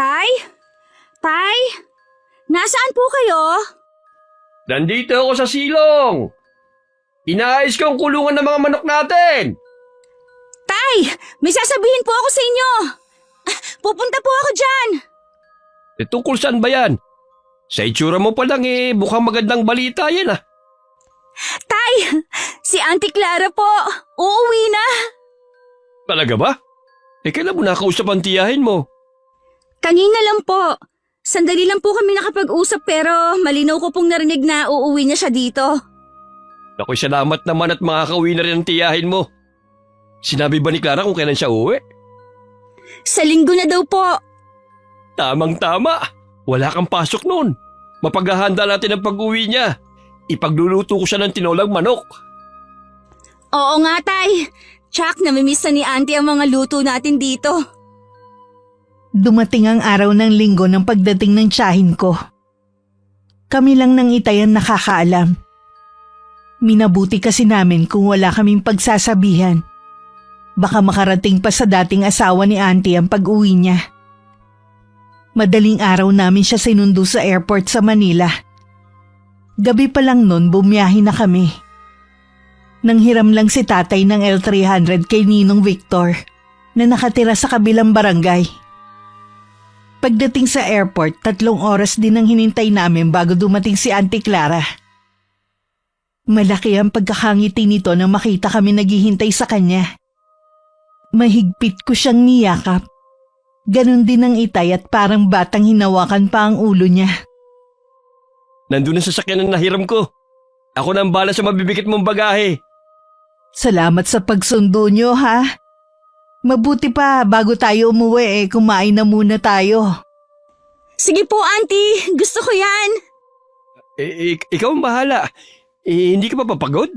Tay? Tay? Nasaan po kayo? Nandito ako sa silong. Inaayos ko ang kulungan ng mga manok natin. Tay! May sasabihin po ako sa inyo. Pupunta po ako dyan. Tungkol saan ba yan? Sa itsura mo pa lang mukhang magandang balita yan ah. Tay! Si Auntie Clara po. Uuwi na. Talaga ba? Kailan mo nakausap ang tiyahin mo? Kanina lang po. Sandali lang po kami nakapag-usap pero malinaw ko pong narinig na uuwi niya siya dito. Nakoy, salamat naman at makakauwi na rin ang tiyahin mo. Sinabi ba ni Clara kung kailan siya uwi? Sa linggo na daw po. Tamang-tama. Wala kang pasok noon. Mapaghahanda natin ang pag-uwi niya. Ipagluluto ko siya ng tinolang manok. Oo nga, Tay. Tsak, namimiss na ni Auntie ang mga luto natin dito. Dumating ang araw ng linggo ng pagdating ng tiyahin ko. Kami lang ng Itay ang nakakaalam. Minabuti kasi namin kung wala kaming pagsasabihan. Baka makarating pa sa dating asawa ni Auntie ang pag-uwi niya. Madaling araw namin siya sinundo sa airport sa Manila. Gabi pa lang nun bumiyahe na kami. Nanghiram lang si tatay ng L300 kay Ninong Victor na nakatira sa kabilang barangay. Pagdating sa airport, 3 oras din ang hinintay namin bago dumating si Auntie Clara. Malaki ang pagkakangiti nito nang makita kami naghihintay sa kanya. Mahigpit ko siyang niyakap. Ganon din ang Itay at parang batang hinawakan pa ang ulo niya. Nandun ang sasakyan na nahiram ko. Ako na ang bala sa mabibikit mong bagahe. Salamat sa pagsundo niyo ha. Mabuti pa bago tayo umuwi kumain na muna tayo. Sige po, Auntie. Gusto ko yan. Ikaw ang bahala. Hindi ka pa papagod?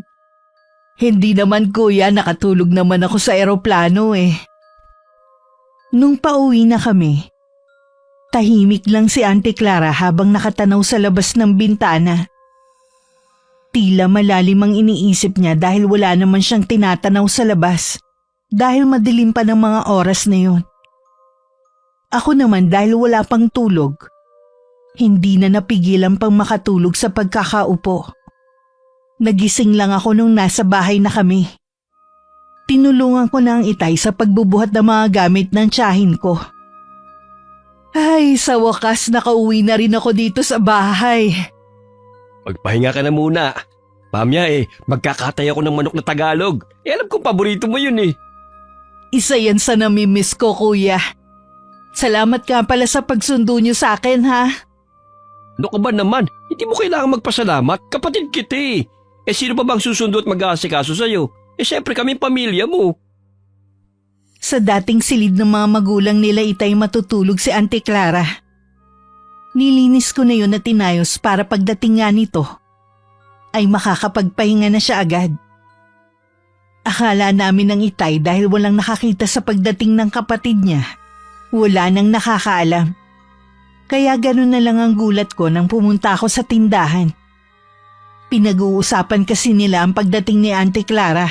Hindi naman kuya, nakatulog naman ako sa eroplano Nung pauwi na kami, tahimik lang si Auntie Clara habang nakatanaw sa labas ng bintana. Tila malalim ang iniisip niya dahil wala naman siyang tinatanaw sa labas dahil madilim pa ng mga oras na yun. Ako naman dahil wala pang tulog, hindi na napigilan pang makatulog sa pagkakaupo. Nagising lang ako nung nasa bahay na kami. Tinulungan ko na ang Itay sa pagbubuhat ng mga gamit ng tiyahin ko. Ay, sa wakas nakauwi na rin ako dito sa bahay. Magpahinga ka na muna. Mamaya magkakatay ako ng manok na Tagalog. Alam kong paborito mo yun Isa yan sa namimiss ko, kuya. Salamat ka pala sa pagsundo niyo sa akin, ha? Ano ka ba naman? Hindi mo kailangan magpasalamat. Kapatid kita sino pa bang susundo at mag-aasikaso sa'yo? Siyempre kami pamilya mo. Sa dating silid ng mga magulang nila Itay matutulog si Auntie Clara. Nilinis ko na yun at tinayos para pagdating nga nito ay makakapagpahinga na siya agad. Akala namin ng Itay dahil walang nakakita sa pagdating ng kapatid niya, wala nang nakakaalam. Kaya ganun na lang ang gulat ko nang pumunta ako sa tindahan. Pinag-uusapan kasi nila ang pagdating ni Auntie Clara.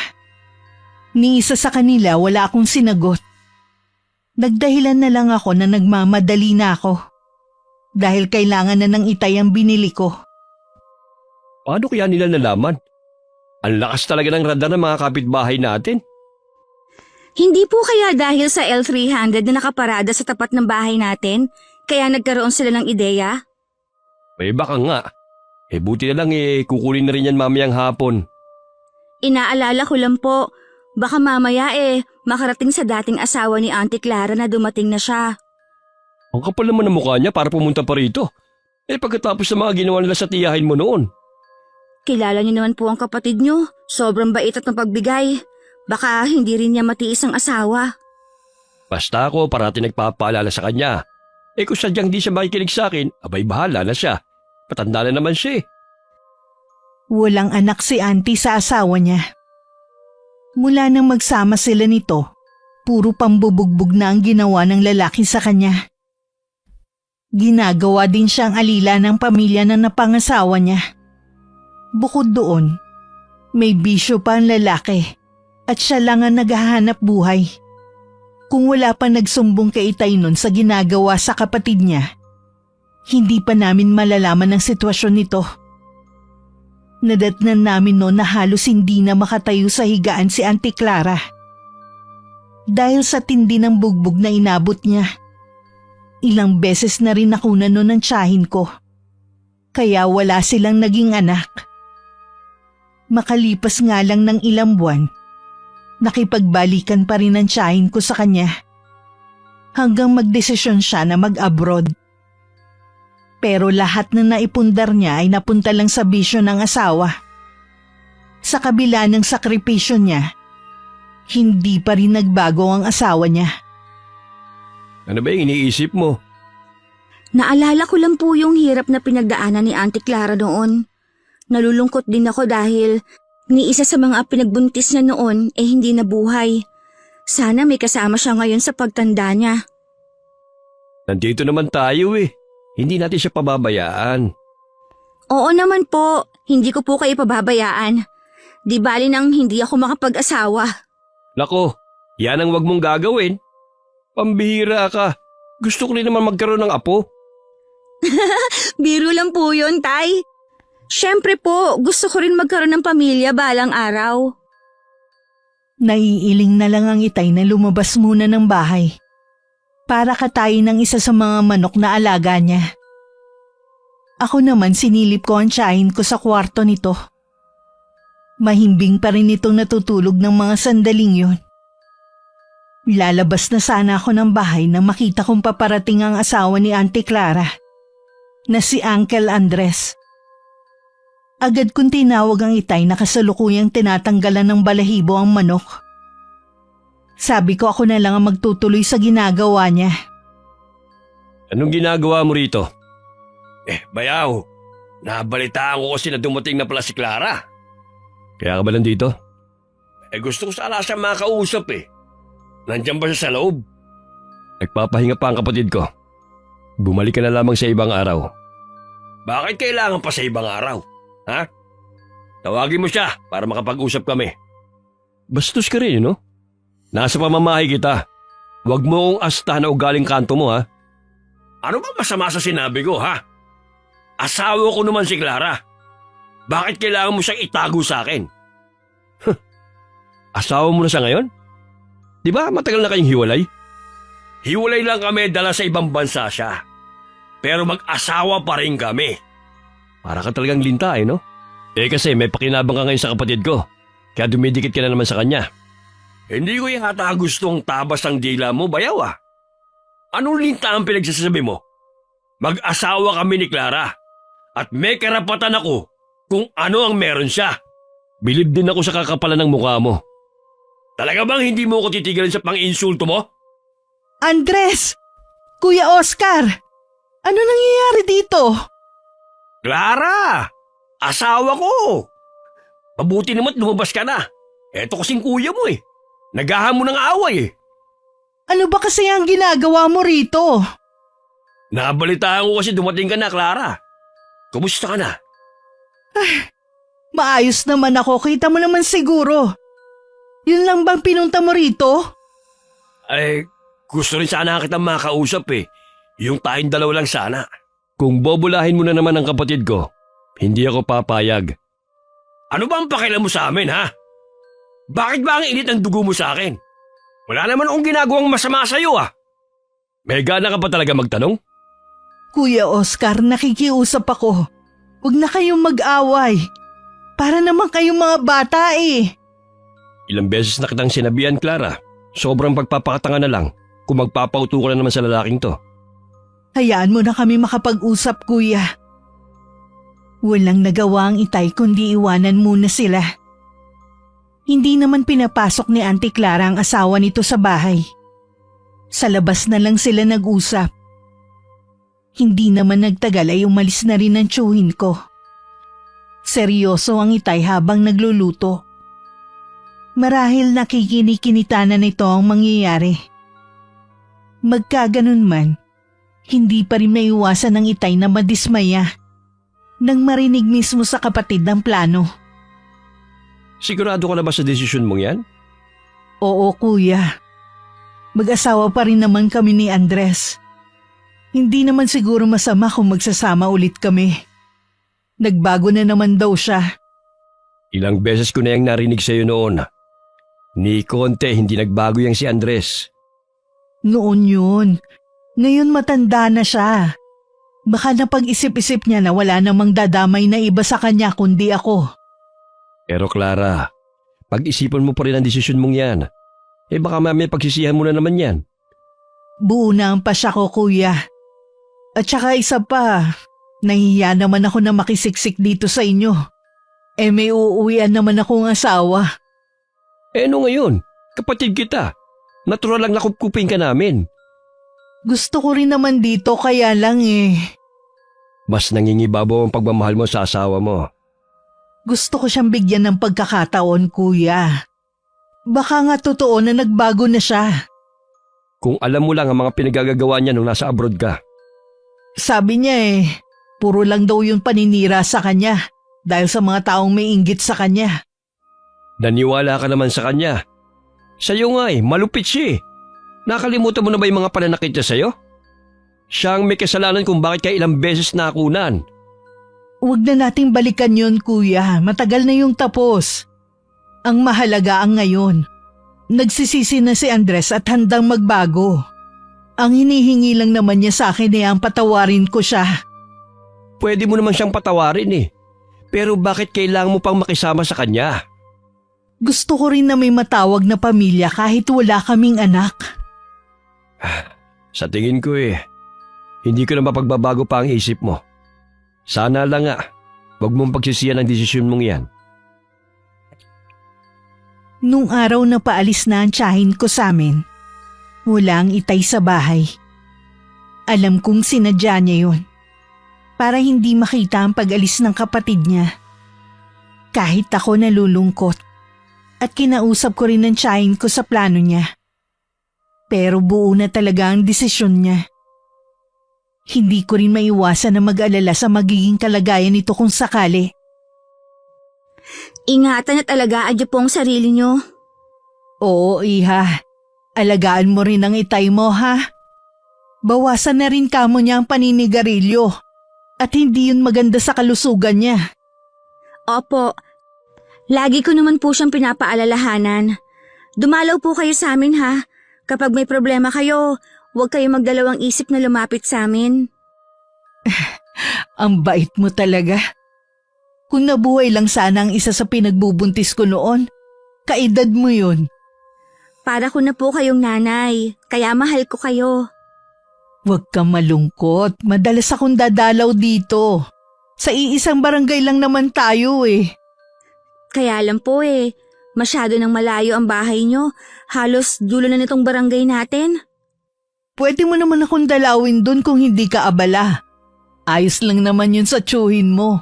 Ni isa sa kanila wala akong sinagot. Nagdahilan na lang ako na nagmamadali na ako. Dahil kailangan na ng Itay ang binili ko. Paano kaya nila nalaman? Ang lakas talaga ng radar ng mga kapitbahay natin. Hindi po kaya dahil sa L300 na nakaparada sa tapat ng bahay natin, kaya nagkaroon sila ng ideya? Baka nga. Buti na lang kukunin na rin yan mamayang hapon. Inaalala ko lang po, baka mamaya makarating sa dating asawa ni Auntie Clara na dumating na siya. Ang kapal naman ng mukha niya para pumunta pa rito. Pagkatapos ng mga ginawa nila sa tiyahin mo noon. Kilala niyo naman po ang kapatid niyo, sobrang bait at mapagbigay. Baka hindi rin niya matiis ang asawa. Basta ako parati nagpapaalala sa kanya. Kung sadyang di siya makikinig sa akin, abay bahala na siya. Patanda na naman siya. Walang anak si Auntie sa asawa niya. Mula nang magsama sila nito, puro pambubugbog na ang ginawa ng lalaki sa kanya. Ginagawa din siyang alila ng pamilya na napangasawa niya. Bukod doon, may bisyo pa ang lalaki at siya lang ang naghahanap buhay. Kung wala pa nagsumbong kay Itay nun sa ginagawa sa kapatid niya, hindi pa namin malalaman ang sitwasyon nito. Nadatnan namin noon na halos hindi na makatayo sa higaan si Auntie Clara. Dahil sa tindi ng bugbog na inabot niya. Ilang beses na rin nakunan noon ang tiyahin ko. Kaya wala silang naging anak. Makalipas nga lang ng ilang buwan, nakipagbalikan pa rin ang tiyahin ko sa kanya. Hanggang magdesisyon siya na mag-abroad. Pero lahat na naipundar niya ay napunta lang sa bisyo ng asawa. Sa kabila ng sakripisyo niya, hindi pa rin nagbago ang asawa niya. Ano ba yung iniisip mo? Naalala ko lang po yung hirap na pinagdaanan ni Auntie Clara noon. Nalulungkot din ako dahil ni isa sa mga pinagbuntis niya noon hindi nabuhay. Sana may kasama siya ngayon sa pagtanda niya. Nandito naman tayo eh. Hindi natin siya pababayaan. Oo naman po, hindi ko po kayo pababayaan. Di bali nang hindi ako makapag-asawa. Nako, yan ang wag mong gagawin. Pambihira ka. Gusto ko rin naman magkaroon ng apo. Biro lang po yun, Tay. Siyempre po, gusto ko rin magkaroon ng pamilya balang araw. Naiiling na lang ang Itay na lumabas muna ng bahay para katayin ng isa sa mga manok na alaga niya. Ako naman sinilip ko ang tiyahin ko sa kwarto nito. Mahimbing pa rin itong natutulog ng mga sandaling yun. Lalabas na sana ako ng bahay nang makita kong paparating ang asawa ni Auntie Clara na si Uncle Andres. Agad kong tinawag ang Itay na kasalukuyang tinatanggalan ng balahibo ang manok. Sabi ko ako na lang ang magtutuloy sa ginagawa niya. Anong ginagawa mo rito? Bayaw. Nabalitaan ko kasi na dumating na pala si Clara. Kaya ka ba nandito? Gusto ko sana siya makausap eh. Nandiyan ba siya sa loob? Nagpapahinga pa ang kapatid ko. Bumalik ka na lamang sa ibang araw. Bakit kailangan pa sa ibang araw? Ha? Tawagin mo siya para makapag-usap kami. Bastos ka rin, no? Nasa pamamahay kita. Huwag mo kong asta na ugaling kanto mo, ha? Ano ba masama sa sinabi ko, ha? Asawa ko naman si Clara. Bakit kailangan mo siyang itago sa akin? Asawa mo na siya ngayon? Di ba matagal na kayong hiwalay? Hiwalay lang kami dala sa ibang bansa siya. Pero mag-asawa pa rin kami. Para ka talagang linta no? Kasi may pakinabang ka ngayon sa kapatid ko. Kaya dumidikit ka na naman sa kanya. Hindi ko yata gustong tabas ang dila mo, bayaw ah. Anong linta ang pinagsasabi mo? Mag-asawa kami ni Clara. At may karapatan ako kung ano ang meron siya. Bilib din ako sa kakapalan ng mukha mo. Talaga bang hindi mo ko titigilan sa pang-insulto mo? Andres! Kuya Oscar! Ano nangyayari dito? Clara! Asawa ko! Mabuti naman lumabas ka na. Eto kasing kuya mo eh. Naghahamon ng away eh. Ano ba kasi ang ginagawa mo rito? Nabalitaan ko kasi dumating ka na, Clara. Kumusta ka na? Maayos naman ako, kita mo naman siguro. Yun lang bang pinunta mo rito? Gusto rin sana kitang makausap eh. Yung tayong dalawa lang sana. Kung bobulahin mo na naman ang kapatid ko, hindi ako papayag. Ano ba ang pakialam mo sa amin, ha? Bakit ba ang init ang dugo mo sa akin? Wala naman akong ginagawang masama sa'yo, ah. May gana ka pa talaga magtanong? Kuya Oscar, nakikiusap ako. Huwag na kayong mag-away. Para naman kayong mga bata eh. Ilang beses na kitang sinabihan, Clara. Sobrang pagpapakatanga na lang kung magpapauto ka na naman sa lalaking to. Hayaan mo na kami makapag-usap, kuya. Walang nagawa ang Itay kundi iwanan muna sila. Hindi naman pinapasok ni Auntie Clara ang asawa nito sa bahay. Sa labas na lang sila nag-usap. Hindi naman nagtagal ay umalis na rin ang tiyuhin ko. Seryoso ang Itay habang nagluluto. Marahil nakikinikinita na nito ang mangyayari. Magkaganon man, hindi pa rin maiwasan ng Itay na madismaya nang marinig mismo sa kapatid ang plano. Sigurado ka na ba sa desisyon mong yan? Oo, kuya. Mag-asawa pa rin naman kami ni Andres. Hindi naman siguro masama kung magsasama ulit kami. Nagbago na naman daw siya. Ilang beses ko na yung narinig sa'yo noon. Ni konti hindi nagbago yang si Andres. Noon yun. Ngayon matanda na siya. Baka napag-isip-isip niya na wala namang dadamay na iba sa kanya kundi ako. Pero Clara, pag-isipan mo pa rin ang desisyon mong yan. Baka mamaya pagsisihan mo na naman yan. Buo na ang pasya ko, kuya. At saka isa pa, nahihiya naman ako na makisiksik dito sa inyo. May uuwian naman akong asawa. Ano ngayon? Kapatid kita. Natural lang nakupkupin ka namin. Gusto ko rin naman dito kaya lang Mas nangingibabaw ang pagmamahal mo sa asawa mo. Gusto ko siyang bigyan ng pagkakataon, kuya. Baka nga totoo na nagbago na siya. Kung alam mo lang ang mga pinagagagawa niya nung nasa abroad ka. Sabi niya puro lang daw yung paninira sa kanya dahil sa mga taong may inggit sa kanya. Naniwala ka naman sa kanya. Sa'yo nga malupit siya. Nakalimutan mo na ba yung mga pananakit niya sa'yo? Siya ang may kasalanan kung bakit ka ilang beses nakunan. Huwag na nating balikan yun, kuya. Matagal na yung tapos. Ang mahalaga ang ngayon. Nagsisisi na si Andres at handang magbago. Ang hinihingi lang naman niya sa akin ang patawarin ko siya. Pwede mo naman siyang patawarin Pero bakit kailangan mo pang makisama sa kanya? Gusto ko rin na may matawag na pamilya kahit wala kaming anak. Sa tingin ko hindi ko na mapagbabago pa ang isip mo. Sana lang wag mong pagsisiyan ang desisyon mong yan. Nung araw na paalis na ang tiyahin ko sa amin, wala ang itay sa bahay. Alam kong sinadya niya yun. Para hindi makita ang pag-alis ng kapatid niya. Kahit ako nalulungkot. At kinausap ko rin ang tiyahin ko sa plano niya. Pero buo na talaga ang desisyon niya. Hindi ko rin maiwasan na mag-alala sa magiging kalagayan nito kung sakali. Ingatan at alagaan niyo po ang sarili niyo. Oo, iha. Alagaan mo rin ang itay mo, ha? Bawasan na rin kamo niya ang paninigarilyo. At hindi yun maganda sa kalusugan niya. Opo. Lagi ko naman po siyang pinapaalalahanan. Dumalaw po kayo sa amin, ha? Kapag may problema kayo, huwag kayo magdalawang isip na lumapit sa amin. Ang bait mo talaga. Kung nabuhay lang sana ang isa sa pinagbubuntis ko noon, kaedad mo yun. Para ko na po kayong nanay, kaya mahal ko kayo. Huwag kang malungkot, madalas akong dadalaw dito. Sa iisang barangay lang naman tayo Kaya lang po masyado nang malayo ang bahay nyo. Halos dulo na nitong barangay natin. Pwede mo naman akong dalawin dun kung hindi ka abala. Ayos lang naman yun sa tsuhin mo.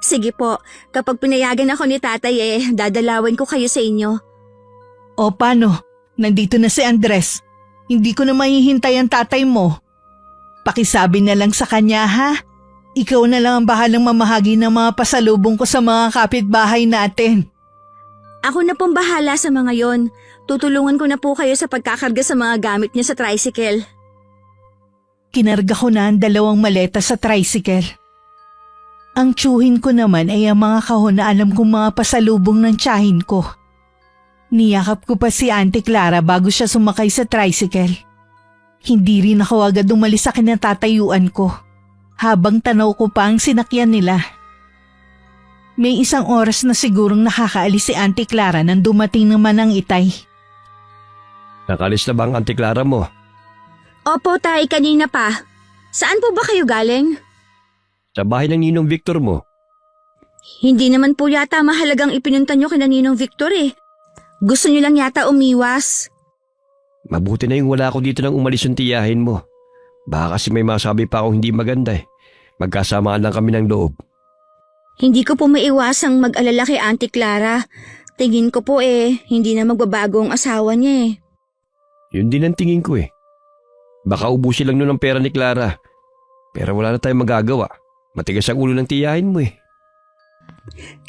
Sige po, kapag pinayagan ako ni tatay dadalawin ko kayo sa inyo. O paano? Nandito na si Andres. Hindi ko na mahihintay ang tatay mo. Pakisabi na lang sa kanya, ha? Ikaw na lang ang bahalang mamahagi ng mga pasalubong ko sa mga kapitbahay natin. Ako na pong bahala sa mga yon. Tutulungan ko na po kayo sa pagkakarga sa mga gamit niya sa tricycle. Kinarga ko na ang 2 maleta sa tricycle. Ang tsuhin ko naman ay ang mga kahon na alam kong mga pasalubong ng tiyahin ko. Niyakap ko pa si Auntie Clara bago siya sumakay sa tricycle. Hindi rin ako agad umalis sa kinatatayuan ko, habang tanaw ko pa ang sinakyan nila. May 1 oras na sigurong nakakaalis si Auntie Clara nang dumating naman ang itay. Nakalis na ba ang Auntie Clara mo? Opo tay, kanina pa. Saan po ba kayo galing? Sa bahay ng Ninong Victor mo. Hindi naman po yata mahalagang ipinunta nyo kina Ninong Victor Gusto nyo lang yata umiwas. Mabuti na yung wala ako dito nang umalis yung tiyahin mo. Baka kasi may masabi pa akong hindi maganda Magkasamaan lang kami ng loob. Hindi ko po maiwasang mag-alala kay Auntie Clara. Tingin ko po hindi na magbabago ang asawa niya Yun din ang tingin ko Baka ubusin lang nun ang pera ni Clara. Pero wala na tayong magagawa. Matigas ang ulo ng tiyahin mo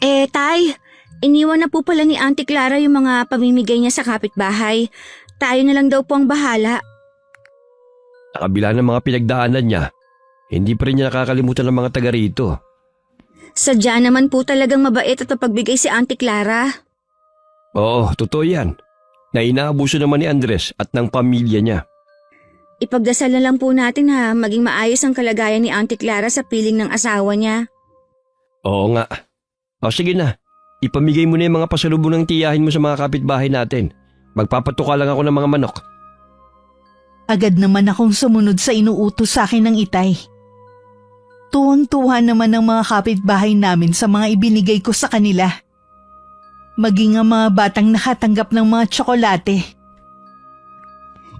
Tay, iniwan na po pala ni Auntie Clara yung mga pamimigay niya sa kapitbahay. tayo na lang daw po ang bahala. Sa kabila ng mga pinagdaanan niya, hindi pa rin niya nakakalimutan ng mga taga rito. Sadya naman po talagang mabait at mapagbigay si Auntie Clara. Oo, totoo yan. Na inaabuso naman ni Andres at ng pamilya niya. Ipagdasal na lang po natin ha, maging maayos ang kalagayan ni Auntie Clara sa piling ng asawa niya. Oo nga. O sige na, ipamigay mo na yung mga pasalubong ng tiyahin mo sa mga kapitbahay natin. Magpapatuka lang ako ng mga manok. Agad naman akong sumunod sa inuutos sa akin ng itay. Tuwang-tuwa naman ang mga kapitbahay namin sa mga ibinigay ko sa kanila. Maging ang mga batang nakatanggap ng mga tsokolate.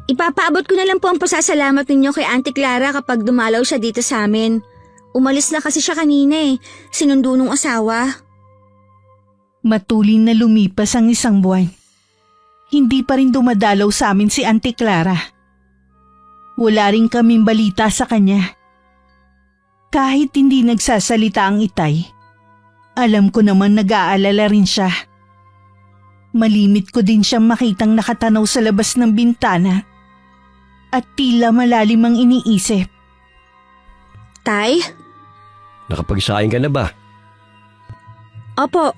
Ipapaabot ko na lang po ang pasasalamat ninyo kay Auntie Clara kapag dumalaw siya dito sa amin. Umalis na kasi siya kanina sinundo nung asawa. Matulin na lumipas ang isang buwan. Hindi pa rin dumadalaw sa amin si Auntie Clara. Wala rin kaming balita sa kanya. Kahit hindi nagsasalita ang itay, alam ko naman nag-aalala rin siya. Malimit ko din siyang makitang nakatanaw sa labas ng bintana at tila malalim ang iniisip. Tay? Nakapagsaing ka na ba? Opo,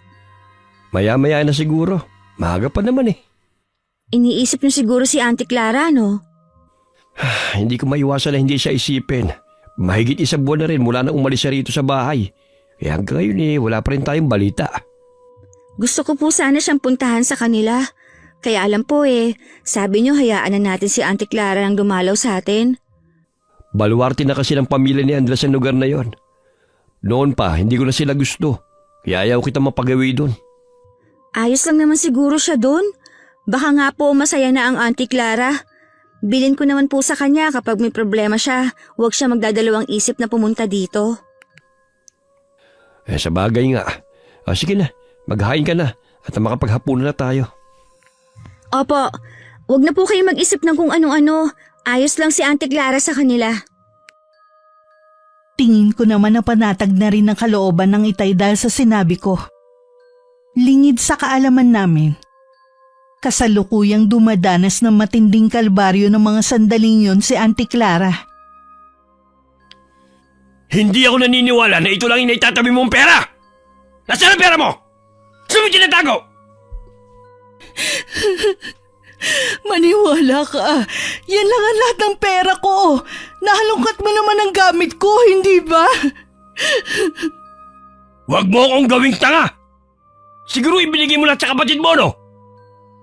Maya-maya na siguro. Maaga pa naman eh. iniisip niyo siguro si Auntie Clara, no? Hindi ko maiwasan na hindi siya isipin. Mahigit 1 buwan na rin mula na umalis siya rito sa bahay. Kaya hanggang ngayon wala pa rin tayong balita. Gusto ko po sana siyang puntahan sa kanila. Kaya alam po sabi niyo hayaan na natin si Auntie Clara nang dumalaw sa atin. Baluarte na kasi ng pamilya ni Andres sa lugar na yon. Noon pa, hindi ko na sila gusto. Kaya ayaw kita mapagawi doon. Ayos lang naman siguro siya doon. Baka nga po masaya na ang Auntie Clara. Bilin ko naman po sa kanya kapag may problema siya, huwag siya magdadalawang isip na pumunta dito. Sa bagay nga. Sige na, maghain ka na at makapaghapunan na tayo. Opo, huwag na po kayo mag-isip ng kung ano-ano. Ayos lang si Auntie Clara sa kanila. Tingin ko naman na panatag na rin ang kalooban ng itay dahil sa sinabi ko. Lingid sa kaalaman namin. Kasalukuyang dumadanas ng matinding kalbaryo ng mga sandaling yon si Auntie Clara. Hindi ako naniniwala na ito lang yung naitatabi mong pera! Nasaan ang pera mo? Saan mo tinatago? Maniwala ka. Yan lang ang lahat ng pera ko. Nahalungkat mo naman ang gamit ko, hindi ba? Huwag mo akong gawing tanga! Siguro ibinigay mo lang sa kapatid mo, no?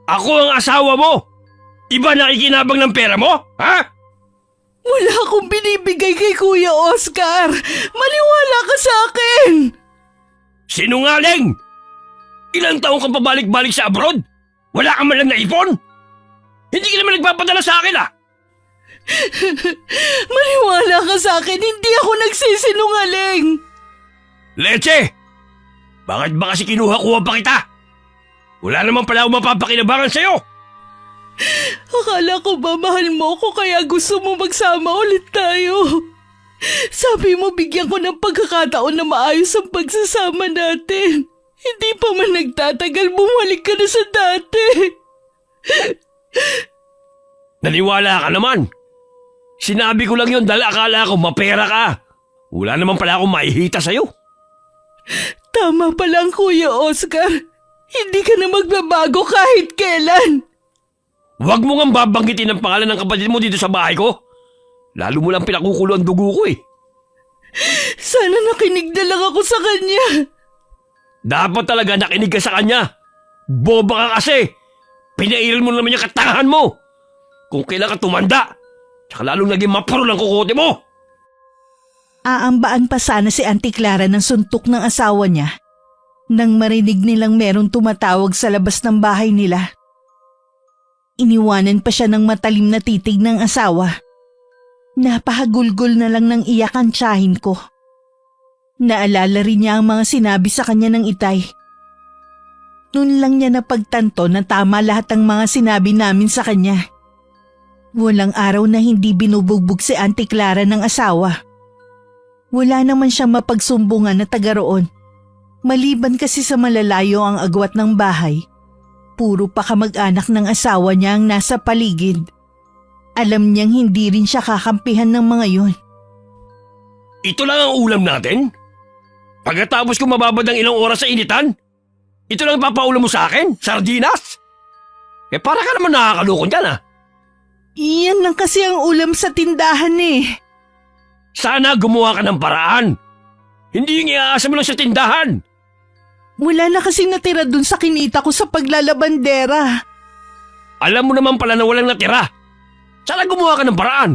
Ako ang asawa mo! Iba na ikinabang ng pera mo? Ha? Wala akong binibigay kay Kuya Oscar. Maniwala ka sa akin. Sinungaling! Ilang taong kang pabalik-balik sa abroad? Wala kang man lang naipon? Hindi ka naman nagpapadala sa akin, Maniwala ka sa akin, hindi ako nagsisinungaling. Leche! Bakit ba kasi kinuha-kuha pa kita? Wala naman pala akong mapapakinabangan sa'yo! Akala ko ba mahal mo ko kaya gusto mo magsama ulit tayo? Sabi mo bigyan ko ng pagkakataon na maayos ang pagsasama natin. Hindi pa man nagtatagal, bumalik ka na sa dati. Naniwala ka naman! Sinabi ko lang yun dahil akala ko mapera ka. Wala naman pala akong maihita sa'yo. Tama pa lang, Kuya Oscar. Hindi ka na magbabago kahit kailan. Huwag mo nga babanggitin ang pangalan ng kapatid mo dito sa bahay ko. Lalo mo lang pinakukulo ang dugo ko eh. Sana nakinig na lang ako sa kanya. Dapat talaga nakinig ka sa kanya. Boba ka kasi. Pinairal mo naman yung katangahan mo. Kung kailan ka tumanda, tsaka lalong naging mapuro ang kukote mo. Aambaan pa sana si Auntie Clara ng suntok ng asawa niya nang marinig nilang merong tumatawag sa labas ng bahay nila. Iniwanan pa siya ng matalim na titig ng asawa. Napahagulgol na lang ng iyak ang tiyahin ko. Naalala rin niya ang mga sinabi sa kanya ng itay. Noon lang niya napagtanto na tama lahat ng mga sinabi namin sa kanya. Walang araw na hindi binubugbog si Auntie Clara ng asawa. Wala naman siyang mapagsumbungan na taga roon. Maliban kasi sa malalayo ang agwat ng bahay. Puro pa kamag-anak ng asawa niya ang nasa paligid. Alam niyang hindi rin siya kakampihan ng mga yun. Ito lang ang ulam natin? Pagkatapos ko mababad ng ilang oras sa initan? Ito lang papaulam mo sa akin? Sardinas? Para ka naman nakakalukon dyan Iyan lang kasi ang ulam sa tindahan eh. Sana gumawa ka ng paraan. Hindi yung iaasa mo lang sa tindahan. Wala na kasing natira dun sa kinita ko sa paglalabandera. Alam mo naman pala na walang natira. Sana gumawa ka ng paraan.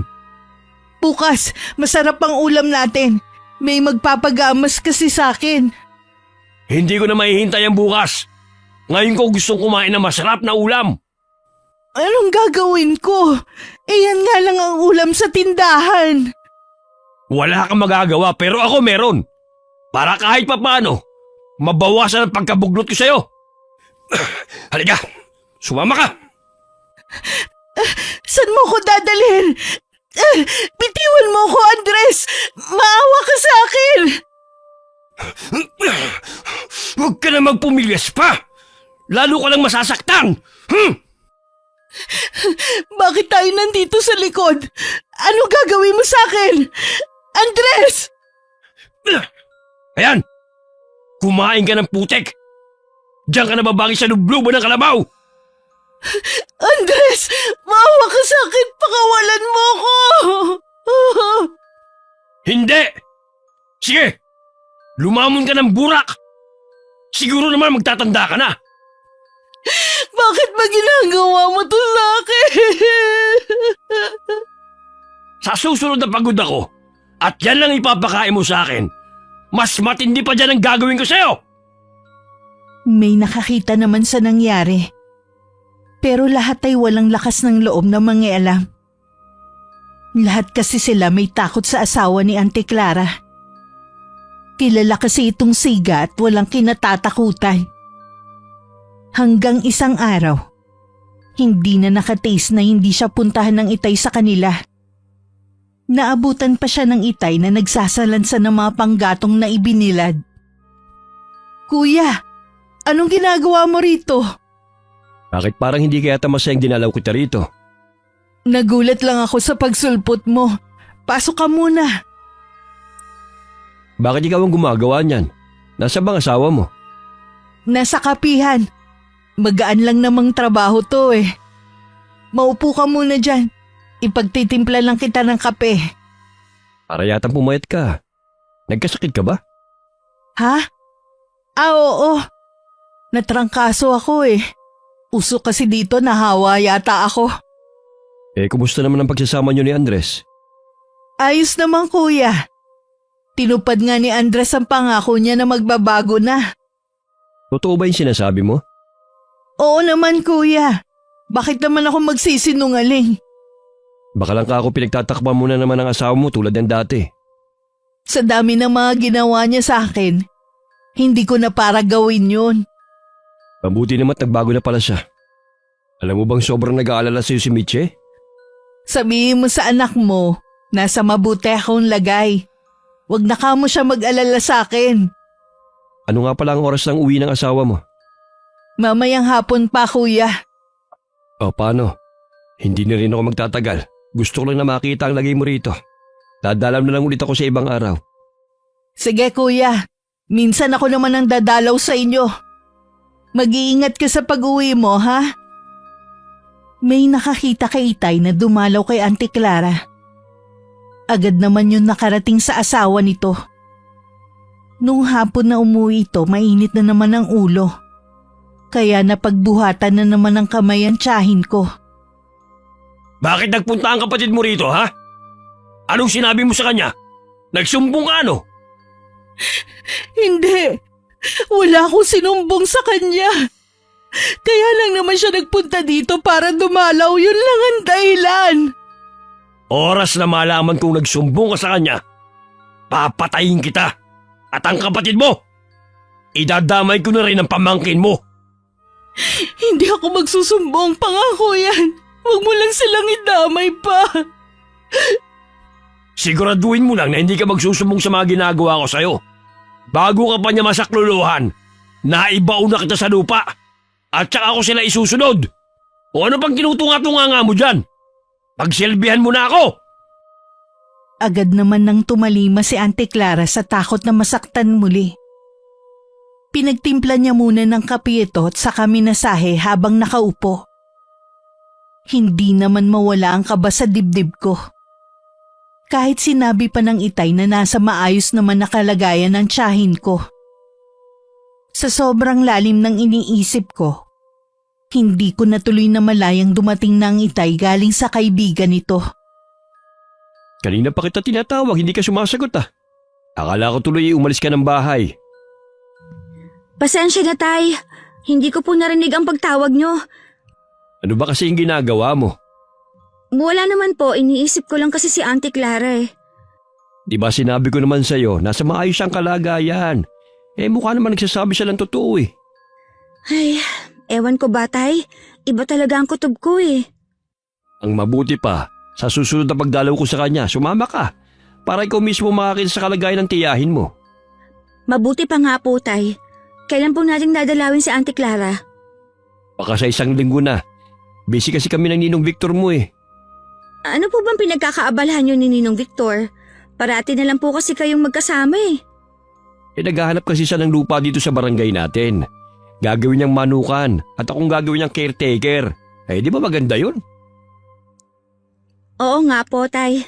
Bukas, masarap ang ulam natin. May magpapagamas kasi sa akin. Hindi ko na mahihintay ang bukas. Ngayon ko gustong kumain ng masarap na ulam. Anong gagawin ko? Yan nga lang ang ulam sa tindahan. Wala kang magagawa pero ako meron. Para kahit papaano, mabawasan ang pagkabuglot ko sa'yo. Halika, sumama ka. Saan mo ko dadalhin? Bitiwan mo ko, Andres! Maawa ka sa akin! Huwag ka na magpumilyas pa! Lalo ka lang masasaktan! Bakit tayo nandito sa likod? Ano gagawin mo sa akin? Andres! Ayan! Kumain ka ng putek! Diyan ka na babagi sa lubluban ng kalabaw! Andres! Maawa ka sa akin! Pakawalan mo ko! Hindi! Sige! Lumamon ka ng burak! Siguro naman magtatanda ka na! Bakit ba ginagawa mo to sa akin? Sa susunod na pagod ako, at yan lang ipapakain mo sa akin, mas matindi pa dyan ang gagawin ko sa'yo! May nakakita naman sa nangyari. Pero lahat ay walang lakas ng loob na mangialam. Lahat kasi sila may takot sa asawa ni Auntie Clara. Kilala kasi itong siga at walang kinatatakutan. Hanggang isang araw, hindi na nakataste na hindi siya puntahan ng itay sa kanila. Naabutan pa siya ng itay na nagsasalansa ng mga panggatong na ibinilad. Kuya, anong ginagawa mo rito? Bakit parang hindi kaya masayang dinalaw kita rito? Nagulat lang ako sa pagsulpot mo. Pasok ka muna. Bakit ikaw ang gumagawa niyan? Nasa bang asawa mo? Nasa kapihan. Magaan lang namang trabaho to eh. Maupo ka muna dyan. Ipagtitimpla lang kita ng kape. Para yatang pumayat ka. Nagkasakit ka ba? Ha? Oo. Natrangkaso ako eh. Uso kasi dito nahawa yata ako. Kumusta naman ang pagsasama niyo ni Andres? Ayos naman kuya. Tinupad nga ni Andres ang pangako niya na magbabago na. Totoo ba yung sinasabi mo? Oo naman kuya. Bakit naman ako magsisinungaling? Baka lang ka ako pinagtatakpan mo na naman ng asawa mo tulad ng dati. Sa dami ng mga ginawa niya sa akin, hindi ko na para gawin yun. Mabuti naman nagbago na pala siya. Alam mo bang sobrang nag-aalala sa'yo si Miche? Sabihin mo sa anak mo, nasa mabuti akong lagay. Huwag na ka mo siya mag-alala sa akin. Ano nga pala ang oras ng uwi ng asawa mo? Mamayang hapon pa kuya. O paano? Hindi na rin ako magtatagal. Gusto ko lang na makita ang lagay mo rito. Dadalam na lang ulit ako sa ibang araw. Sige kuya, minsan ako naman ang dadalaw sa inyo. Mag-iingat ka sa pag-uwi mo ha? May nakakita kay Itay na dumalaw kay Auntie Clara. Agad naman yun nakarating sa asawa nito. Nung hapon na umuwi ito, mainit na naman ang ulo. Kaya napagbuhatan na naman ang kamay ang tiyahin ko. Bakit nagpunta ang kapatid mo rito, ha? Anong sinabi mo sa kanya? Nagsumbong ka ano? Hindi. Wala akong sinumbong sa kanya. Kaya lang naman siya nagpunta dito para dumalaw. Yun lang ang dahilan. Oras na malaman kung nagsumbong ka sa kanya, papatayin kita. At ang kapatid mo, idadamay ko na rin ang pamangkin mo. Hindi ako magsusumbong. Pangako yan. Huwag mo lang silang idamay pa. Siguraduhin mo lang na hindi ka magsusumbong sa mga ginagawa ko sa'yo. Bago ka pa niya masakluluhan, naibaon na kita sa lupa. At saka ako sila isusunod. O ano pang tinutunga-tunga nga mo dyan? Pagsilbihan mo na ako! Agad naman nang tumalima si Auntie Clara sa takot na masaktan muli. Pinagtimpla niya muna ng kape ito at saka minasahe habang nakaupo. Hindi naman mawala ang kaba sa dibdib ko. Kahit sinabi pa ng itay na nasa maayos naman na kalagayan ng tiyahin ko. Sa sobrang lalim ng iniisip ko, hindi ko natuloy na malayang dumating na ang itay galing sa kaibigan nito. Kanina pa kita tinatawag, hindi ka sumasagot ah. Akala ko tuloy umalis ka ng bahay. Pasensya na, Tay. Hindi ko po narinig ang pagtawag nyo. Ano ba kasi yung ginagawa mo? Wala naman po, iniisip ko lang kasi si Auntie Clara eh. Di ba sinabi ko naman sa'yo, nasa maayos ang kalagayan. Mukha naman nagsasabi siya ng totoo eh. Ay, ewan ko ba, Tay? Iba talaga ang kutob ko eh. Ang mabuti pa, sa susunod na pagdalaw ko sa kanya, sumama ka. Para ikaw mismo makakita sa kalagayan ng tiyahin mo. Mabuti pa nga po, Tay. Kailan po nating dadalawin si Auntie Clara? Baka sa 1 linggo na. Busy kasi kami ng Ninong Victor mo eh. Ano po bang pinagkakaabalahan nyo ni Ninong Victor? Parati na lang po kasi kayong magkasama eh. Naghahanap kasi siya ng lupa dito sa barangay natin. Gagawin niyang manukan at akong gagawin niyang caretaker. Di ba maganda yun? Oo nga po, Tay.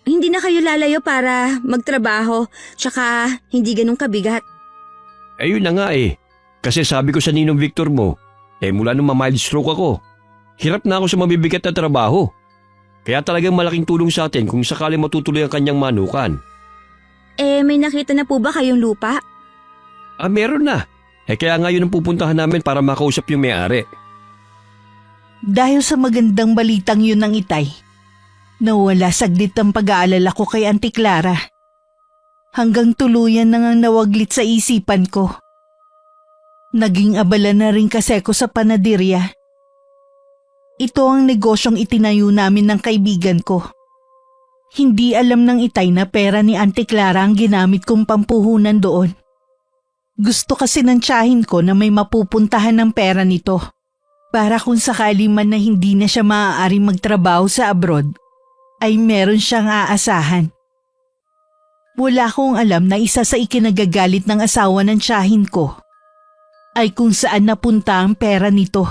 Hindi na kayo lalayo para magtrabaho, tsaka hindi ganun kabigat. Ayun na nga eh. Kasi sabi ko sa Ninong Victor mo, mula nung ma-mild stroke ako, hirap na ako sa mabibigat na trabaho. Kaya talagang malaking tulong sa atin kung sakali matutuloy ang kanyang manukan. May nakita na po ba kayong lupa? Meron na. Kaya ngayon ang pupuntahan namin para makausap yung may-ari. Dahil sa magandang balitang yun ng itay, nawala saglit ang pag-aalala ko kay Auntie Clara. Hanggang tuluyan na ngang nawaglit sa isipan ko. Naging abala na rin kasi ko sa panadirya. Ito ang negosyong itinayo namin ng kaibigan ko. Hindi alam ng itay na pera ni Auntie Clara ang ginamit kong pampuhunan doon. Gusto kasi ng tiyahin ko na may mapupuntahan ng pera nito. Para kung sakali man na hindi na siya maaaring magtrabaho sa abroad, ay meron siyang aasahan. Wala akong alam na isa sa ikinagagalit ng asawa ng tiyahin ko ay kung saan napunta ang pera nito.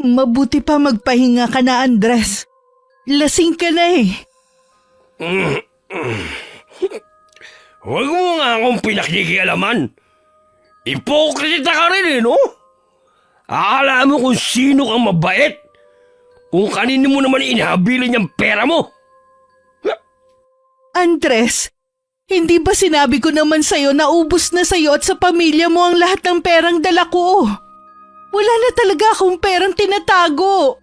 Mabuti pa magpahinga ka na, Andres. Lasing ka na eh. Huwag mo nga akong pinakikialaman. Ipokrita ka rin no? Akala mo kung sino kang mabait. Kung kanino mo naman inahabilin yung pera mo. Andres, hindi ba sinabi ko naman sa'yo na ubos na sa'yo at sa pamilya mo ang lahat ng perang dala ko? Wala na talaga akong perang tinatago.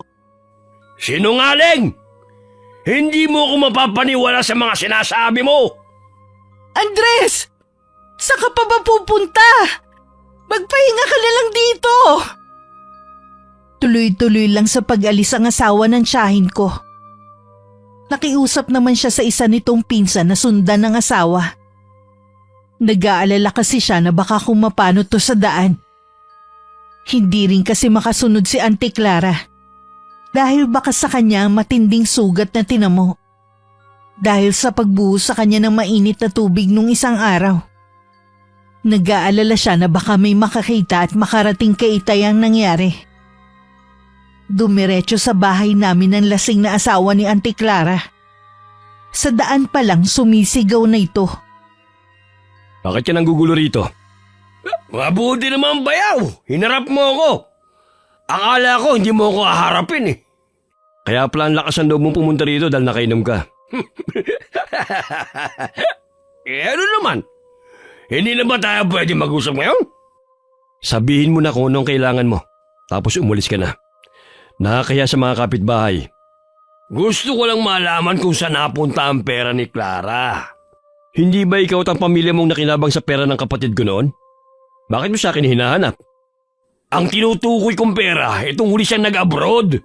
Sinungaling! Hindi mo ako mapapaniwala sa mga sinasabi mo. Andres! Saan ka pa ba pupunta? Magpahinga ka na lang dito. Tuloy-tuloy lang sa pag-alis ang asawa ng tiyahin ko. Nakiusap naman siya sa isa nitong pinsan na sundan ng asawa. Nag-aalala kasi siya na baka kung mapano to sa daan. Hindi rin kasi makasunod si Auntie Clara. Dahil baka sa kanya matinding sugat na tinamo. Dahil sa pagbuhos sa kanya ng mainit na tubig nung isang araw. Nag-aalala siya na baka may makakita at makarating kay itay ang nangyari. Dumiretso sa bahay namin ang lasing na asawa ni Auntie Clara. Sa daan pa lang sumisigaw na ito. Bakit ka nang gugulo rito? Mabuti naman bayaw. Hinarap mo ako. Akala ko hindi mo ako haharapin eh. Kaya pala ang lakas ang loob mong pumunta rito dahil nakainom ka. Ano naman? Hindi na ba tayo pwede mag-usap ngayon? Sabihin mo na kung anong kailangan mo. Tapos umulis ka na. Nakakaya sa mga kapitbahay. Gusto ko lang malaman kung saan napunta ang pera ni Clara. Hindi ba ikaw at ang pamilya mong nakinabang sa pera ng kapatid ko noon? Bakit mo sa akin hinahanap? Ang tinutukoy kong pera, itong huli siyang nag-abroad.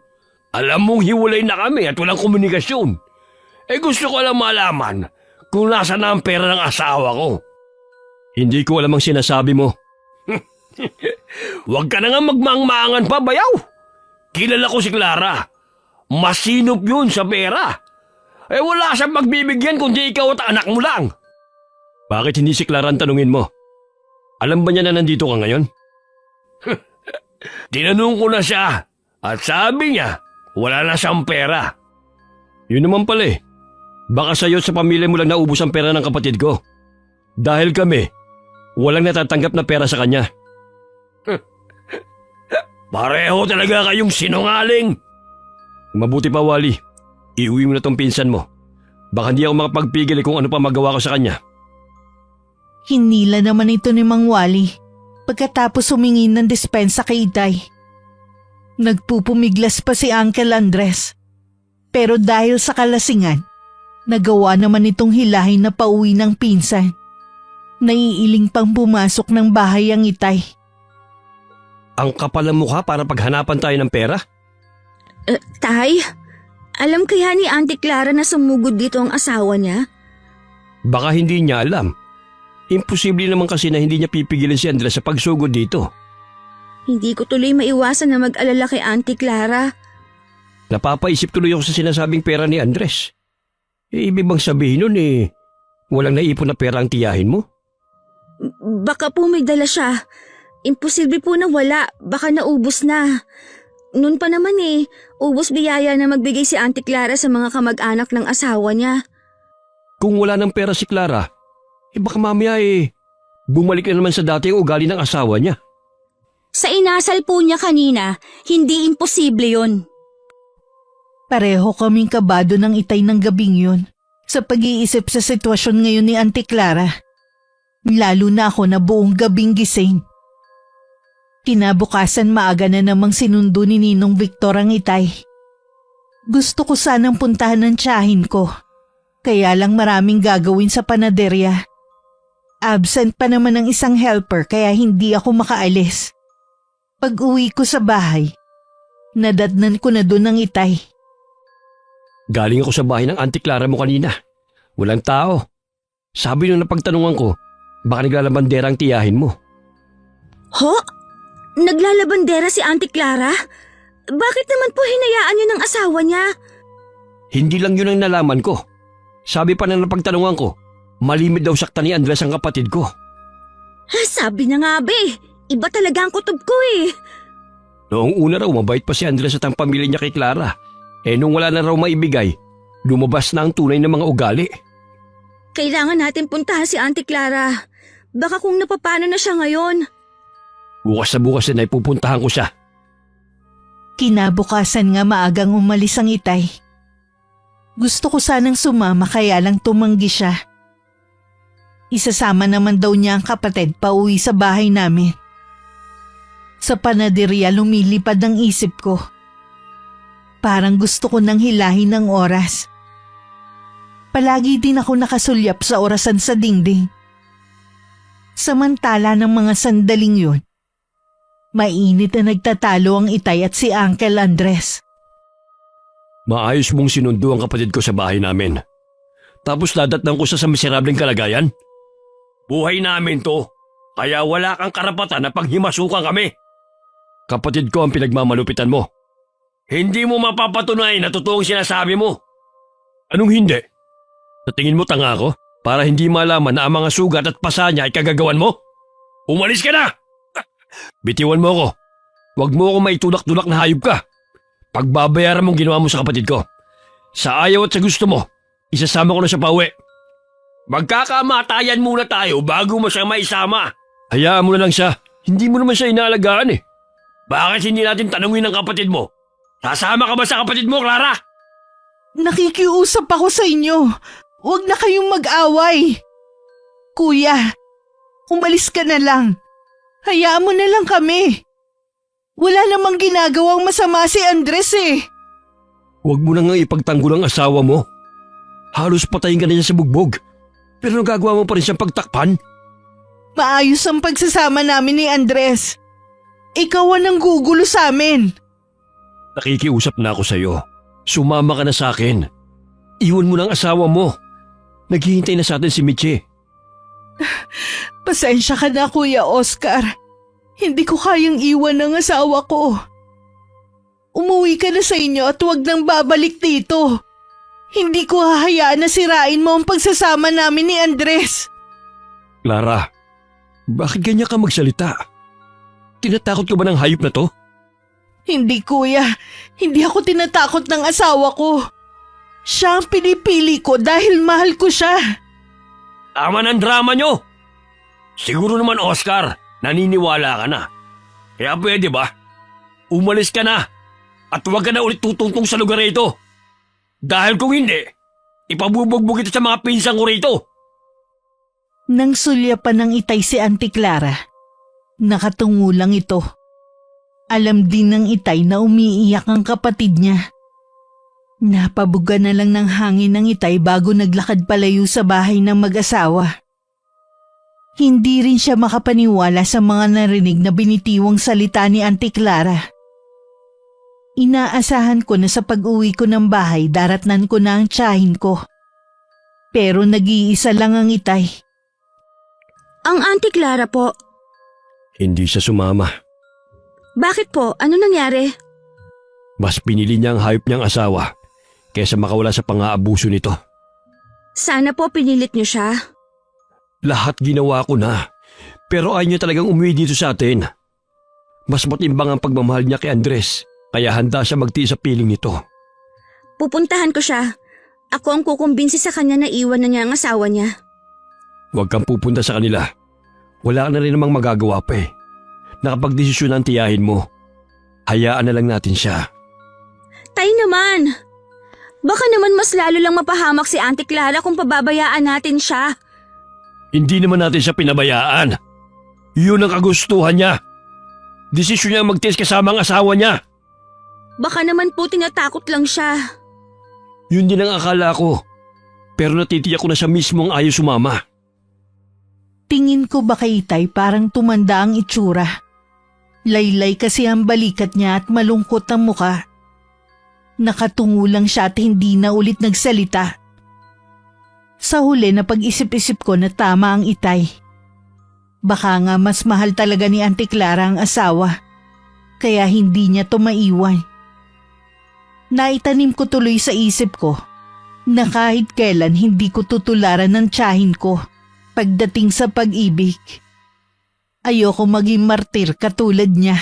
Alam mong hiwalay na kami at walang komunikasyon. Gusto ko lang malaman kung nasa na ang pera ng asawa ko. Hindi ko alam ang sinasabi mo. Huwag ka na nga magmaang-maangan pa, bayaw. Kilala ko si Clara. Masinop yun sa pera. Wala siyang magbibigyan kundi ikaw at anak mo lang. Bakit hindi si Clara ang tanungin mo? Alam ba niya na nandito ka ngayon? Tinanong ko na siya at sabi niya wala na siyang pera. Yun naman pala eh. Baka sa'yo at sa pamilya mo lang naubos ang pera ng kapatid ko. Dahil kami, walang natatanggap na pera sa kanya. Pareho talaga kayong sinungaling. Mabuti pa, Wally. Iuwi mo na tong pinsan mo. Baka hindi ako makapagpigil kung ano pa magawa ko sa kanya. Hinila naman ito ni Mang Wally pagkatapos humingi ng dispensa kay Itay. Nagpupumiglas pa si Uncle Andres. Pero dahil sa kalasingan, nagawa naman itong hilahin na pauwi ng pinsan. Naiiling pang pumasok ng bahay ang Itay. Ang kapal ng mukha para paghanapan tayo ng pera? Tay, alam kaya ni Auntie Clara na sumugod dito ang asawa niya? Baka hindi niya alam. Imposible naman kasi na hindi niya pipigilin si Andres sa pagsugod dito. Hindi ko tuloy maiwasan na mag-alala kay Auntie Clara. Napapaisip tuloy ako sa sinasabing pera ni Andres. Ibig bang sabihin nun walang naipon na pera ang tiyahin mo? Baka po may dala siya. Imposible po na wala, baka naubos na. Noon pa naman ubos biyaya na magbigay si Auntie Clara sa mga kamag-anak ng asawa niya. Kung wala ng pera si Clara, baka mamaya bumalik na naman sa dati ang ugali ng asawa niya. Sa inasal po niya kanina, hindi imposible yon. Pareho kaming kabado ng Itay ng gabing yun sa pag-iisip sa sitwasyon ngayon ni Auntie Clara. Lalo na ako na buong gabing gising. Kinabukasan maaga na namang sinundo ni Ninong Victor ang Itay. Gusto ko sanang puntahan ng tiyahin ko, kaya lang maraming gagawin sa panaderya. Absent pa naman ang isang helper kaya hindi ako makaalis. Pag uwi ko sa bahay, nadatnan ko na doon ang Itay. Galing ako sa bahay ng Auntie Clara mo kanina. Walang tao. Sabi nung napagtanungan ko, baka naglalabandera ang tiyahin mo. Ho? Naglalabandera si Auntie Clara? Bakit naman po hinayaan yun ng asawa niya? Hindi lang yun ang nalaman ko. Sabi pa na napagtanungan ko, malimit daw sakta ni Andres ang kapatid ko. Sabi niya nga be, iba talaga ang kutob ko Noong una raw mabait pa si Andres at ang pamilya niya kay Clara. Nung wala na raw maibigay, lumabas na ang tunay na mga ugali. Kailangan natin puntahan si Auntie Clara. Baka kung napapano na siya ngayon. Bukas na bukas na ipupuntahan ko siya. Kinabukasan nga maagang umalis ang Itay. Gusto ko sanang sumama kaya lang tumanggi siya. Isasama naman daw niya ang kapatid pauwi sa bahay namin. Sa panaderya lumilipad ang isip ko. Parang gusto ko nang hilahin ang oras. Palagi din ako nakasulyap sa orasan sa dingding. Samantala ng mga sandaling yun, mainit na nagtatalo ang Itay at si Uncle Andres. Maayos mong sinundo ang kapatid ko sa bahay namin. Tapos dadatnan ko sa miserableng kalagayan? Buhay namin to, kaya wala kang karapatan na panghimasukan kami. Kapatid ko ang pinagmamalupitan mo. Hindi mo mapapatunay na totoong sinasabi mo. Anong hindi? Sa tingin mo tanga ako? Para hindi malaman na ang mga sugat at pasa niya ay kagagawan mo? Umalis ka na! Bitiwan mo ako. Huwag mo ako maitulak-tulak na hayop ka. Pagbabayaran mong ginawa mo sa kapatid ko. Sa ayaw at sa gusto mo, isasama ko na siya pauwi. Magkakamatayan muna tayo bago mo siya maisama. Hayaan mo na lang siya. Hindi mo naman siya inaalagaan Bakit hindi natin tanungin ang kapatid mo? Sasama ka ba sa kapatid mo, Clara? Nakikiusap ako sa inyo. Huwag na kayong mag-away. Kuya, umalis ka na lang. Hayaan mo na lang kami. Wala namang ginagawang masama si Andres Huwag mo na nga ipagtanggol ang asawa mo. Halos patayin ka na niya sa bugbog. Pero nagagawa mo pa rin siyang pagtakpan? Maayos ang pagsasama namin ni Andres. Ikaw ang nanggugulo sa amin. Nakikiusap na ako sa iyo. Sumama ka na sa akin. Iwan mo ng asawa mo. Naghihintay na sa atin si Miche. Pasensya ka na, Kuya Oscar. Hindi ko kayang iwan ang asawa ko. Umuwi ka na sa inyo at huwag nang babalik dito. Hindi ko hahayaan na sirain mo ang pagsasama namin ni Andres. Clara, bakit ganyan ka magsalita? Tinatakot ka ba ng hayop na to? Hindi kuya, hindi ako tinatakot ng asawa ko. Siya ang pinipili ko dahil mahal ko siya. Tama ng drama nyo! Siguro naman, Oscar, naniniwala ka na. Kaya pwede ba? Umalis ka na at huwag ka na ulit tutungtong sa lugar na ito. Dahil kung hindi, ipabubugbog ito sa mga pinsang ko rito. Nang sulyapan ng itay si Auntie Clara, nakatungo lang ito. Alam din ng itay na umiiyak ang kapatid niya. Napabuga na lang ng hangin ng itay bago naglakad palayo sa bahay ng mag-asawa. Hindi rin siya makapaniwala sa mga narinig na binitiwang salita ni Auntie Clara. Inaasahan ko na sa pag-uwi ko ng bahay daratnan ko na ang tiyahin ko. Pero nag-iisa lang ang itay. Ang Auntie Clara po. Hindi siya sumama. Bakit po? Ano nangyari? Mas pinili niya ang hayop niyang asawa kaysa makawala sa pang-aabuso nito. Sana po pinilit niyo siya. Lahat ginawa ko na, pero ayaw niya talagang umuwi dito sa atin. Mas matimbang ang pagmamahal niya kay Andres, kaya handa siya magtiis sa piling nito. Pupuntahan ko siya. Ako ang kukumbinsi sa kanya na iwan na niya ang asawa niya. Huwag kang pupunta sa kanila. Wala ka na rin namang magagawa pa eh. Nakapagdesisyon ang tiyahin mo. Hayaan na lang natin siya. Tay naman! Baka naman mas lalo lang mapahamak si Auntie Clara kung pababayaan natin siya. Hindi naman natin siya pinabayaan. Yun ang kagustuhan niya. Desisyon niya magtiis kasama ang asawa niya. Baka naman po tinatakot lang siya. Yun din ang akala ko. Pero natitiyak ko na siya mismo ang ayaw sumama. Tingin ko ba kay itay parang tumanda ang itsura. Laylay kasi ang balikat niya at malungkot ang muka. Nakatungo lang siya at hindi na ulit nagsalita. Sa huli na pag-isip-isip ko na tama ang itay. Baka nga mas mahal talaga ni Auntie Clara ang asawa. Kaya hindi niya to maiwan. Naitanim ko tuloy sa isip ko na kahit kailan hindi ko tutularan ng tiyahin ko pagdating sa pag-ibig. Ayoko maging martir katulad niya.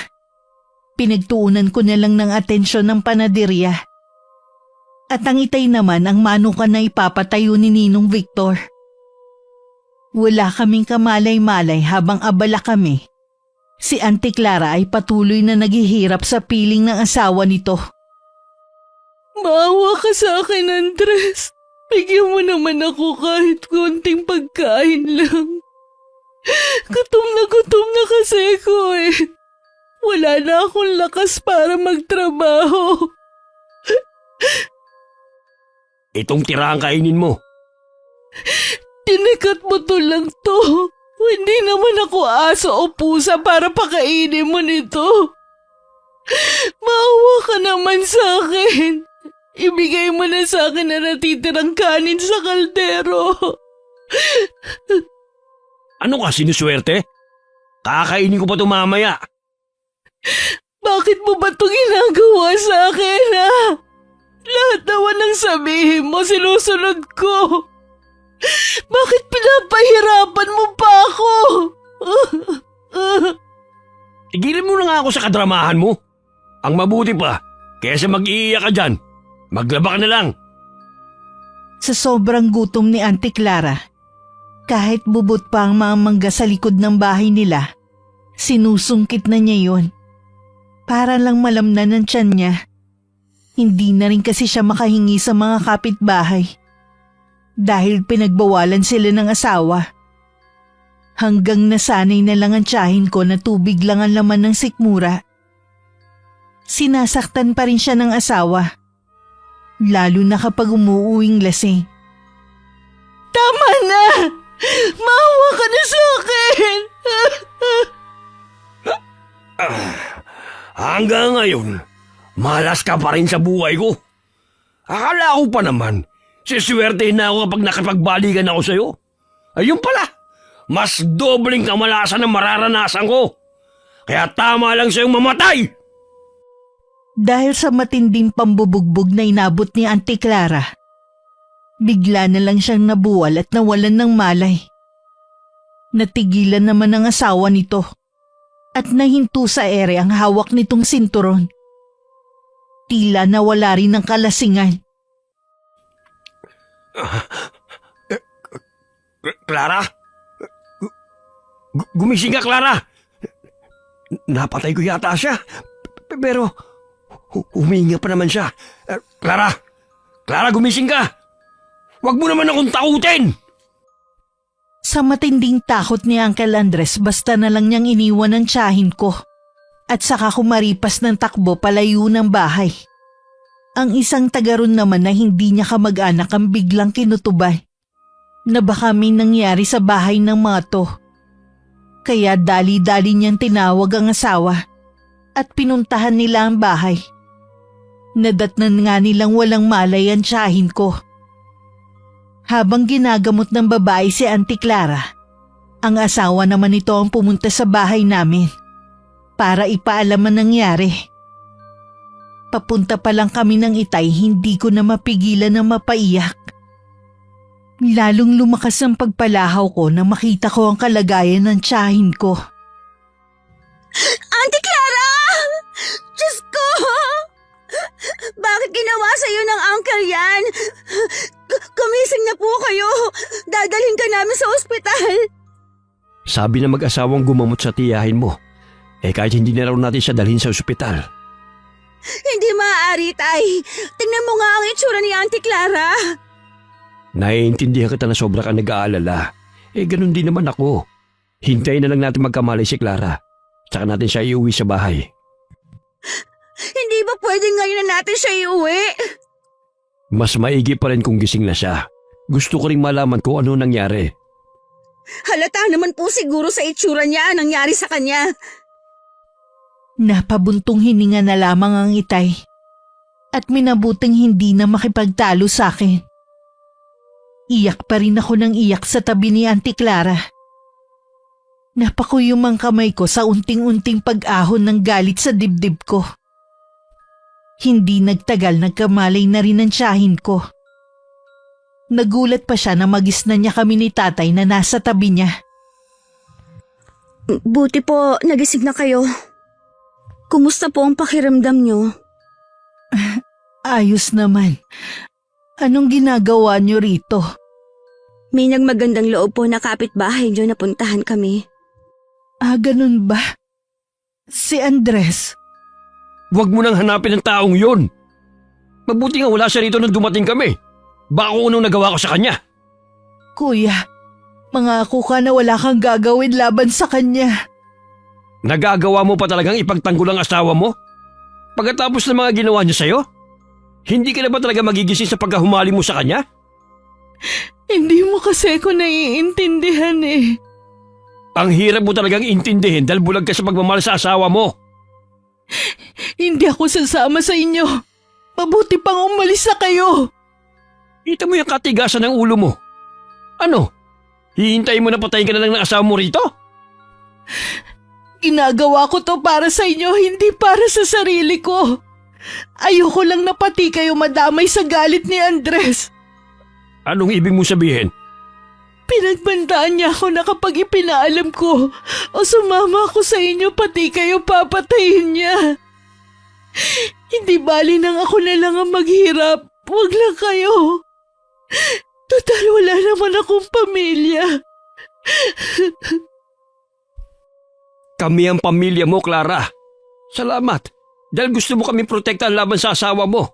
Pinagtuunan ko na lang ng atensyon ng panaderya. At ang itay naman ang manukan na ipapatayo ni Ninong Victor. Wala kaming kamalay-malay habang abala kami. Si Auntie Clara ay patuloy na naghihirap sa piling ng asawa nito. Maawa ka sa akin, Andres. Bigyan mo naman ako kahit konting pagkain lang. Gutom na kasi ko eh. Wala na akong lakas para magtrabaho. Itong tira ang kainin mo. Tinikat mo to lang to. Hindi naman ako aso o pusa para pakainin mo nito. Maawa ka naman sa akin. Ibigay mo na sa akin na natitirang kanin sa kaldero. Ano ka, sinuswerte? Kakainin ko pa ito mamaya. Bakit mo ba ito ginagawa sa akin, ha? Lahat naman ng sabihin mo, sinusunod ko. Bakit pinapahirapan mo pa ako? Tigilin mo na nga ako sa kadramahan mo. Ang mabuti pa, kaysa mag-iiyak ka dyan, maglaba ka na lang. Sa sobrang gutom ni Auntie Clara, kahit bubot pa ang mga mangga sa likod ng bahay nila, sinusungkit na niya yon. Para lang malamnan ng tiyan niya. Hindi na rin kasi siya makahingi sa mga kapitbahay. Dahil pinagbawalan sila ng asawa. Hanggang nasanay na lang ang tiyahin ko na tubig lang ang laman ng sikmura. Sinasaktan pa rin siya ng asawa. Lalo na kapag umuuwing lasing. Tama na! Maawa ka na sa akin! Hanggang ngayon, malas ka pa rin sa buhay ko. Akala ko pa naman, siswertehin na ako kapag nakapagbalikan ako sa'yo. Ayun pala, mas dobling kamalasan ang mararanasan ko. Kaya tama lang sa'yong mamatay! Dahil sa matinding pambubugbog na inabot ni Auntie Clara, bigla na lang siyang nabuwal at nawalan ng malay. Natigilan naman ang asawa nito at nahinto sa ere ang hawak nitong sinturon. Tila nawala rin ng kalasingan. Clara? Gumising ka, Clara! Napatay ko yata siya. Pero huminga pa naman siya. Clara! Clara, gumising ka! Huwag mo naman akong takutin! Sa matinding takot ni Uncle Andres, basta na lang niyang iniwan ang tiyahin ko at saka kumaripas ng takbo palayo ng bahay. Ang isang taga ron naman na hindi niya kamag-anak ang biglang kinutubay na baka may nangyari sa bahay ng mga to. Kaya dali-dali niyang tinawag ang asawa at pinuntahan nila ang bahay. Nadatnan nga nilang walang malay ang tiyahin ko. Habang ginagamot ng babae si Auntie Clara, ang asawa naman nito ang pumunta sa bahay namin para ipaalam ang nangyari. Papunta pa lang kami ng Itay, hindi ko na mapigilan na mapaiyak. Lalong lumakas ang pagpalahaw ko nang makita ko ang kalagayan ng tiyahin ko. Auntie Clara! Diyos ko! Bakit ginawa sa'yo ng uncle yan? Kumising na po kayo. Dadalhin ka namin sa ospital. Sabi na mag-asawang gumamot sa tiyahin mo. Kahit hindi na raw natin siya dalhin sa ospital. Hindi maaari, Tay. Tingnan mo nga ang itsura ni Auntie Clara. Naiintindihan kita na sobra kang nag-aalala. Ganun din naman ako. Hintayin na lang natin magkamalay si Clara. Tsaka natin siya iuwi sa bahay. Hindi ba pwedeng ngayon na natin siya iuwi? Mas maigi pa rin kung gising na siya. Gusto ko ring malaman kung ano nangyari. Halata naman po siguro sa itsura niya ang nangyari sa kanya. Napabuntong hininga na lamang ang Itay at minabuting hindi na makipagtalo sa akin. Iyak pa rin ako ng iyak sa tabi ni Auntie Clara. Napakuyom ang kamay ko sa unting-unting pag-ahon ng galit sa dibdib ko. Hindi nagtagal nagkamalay na rin ang tiyahin ko. Nagulat pa siya na magisna niya kami ni tatay na nasa tabi niya. Buti po, nagising na kayo. Kumusta po ang pakiramdam niyo? Ayos naman. Anong ginagawa niyo rito? May nagmagandang loob po na kapitbahay niyo na puntahan kami. Ganun ba? Si Andres. Huwag mo nang hanapin ang taong yun. Mabuti nga wala siya rito nung dumating kami. Baka kung anong nagawa ko sa kanya. Kuya, mangako ka na wala kang gagawin laban sa kanya. Nagagawa mo pa talagang ipagtanggol ang asawa mo? Pagkatapos ng mga ginawa niya sa'yo? Hindi ka na ba talaga magigising sa pagkahumali mo sa kanya? Hindi mo kasi ko naiintindihan eh. Ang hirap mo talagang intindihin dahil bulag ka sa pagmamahal sa asawa mo. Hindi ako sasama sa inyo. Mabuti pang umalis na kayo. Kita mo yung katigasan ng ulo mo. Ano? Hihintayin mo na patayin ka na lang ng asawa mo rito? Ginagawa ko to para sa inyo, hindi para sa sarili ko. Ayoko lang na pati kayo madamay sa galit ni Andres. Anong ibig mo sabihin? Pinagbandaan niya ako na kapag ipinaalam ko o sumama ako sa inyo, pati kayo papatayin niya. Hindi bali nang ako na lang ang maghirap. Huwag lang kayo. Total wala naman akong pamilya. Kami ang pamilya mo, Clara. Salamat. Dahil gusto mo kami protektahan laban sa asawa mo.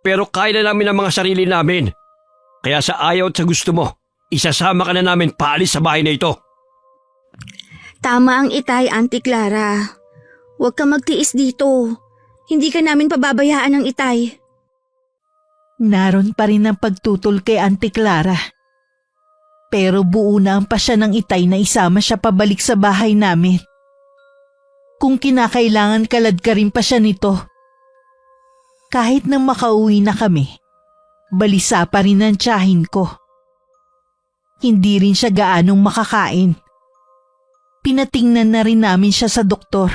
Pero kaya na namin ang mga sarili namin. Kaya sa ayaw at sa gusto mo, isasama ka na namin paalis sa bahay na ito. Tama ang Itay, Auntie Clara. Huwag ka magtiis dito. Hindi ka namin pababayaan ng Itay. Naroon pa rin ang pagtutol kay Auntie Clara. Pero buo na ang pasya ng Itay na isama siya pabalik sa bahay namin. Kung kinakailangan kalad ka rin pa siya nito. Kahit nang makauwi na kami, balisa pa rin ang tiyahin ko. Hindi rin siya gaanong makakain. Pinatingnan na rin namin siya sa doktor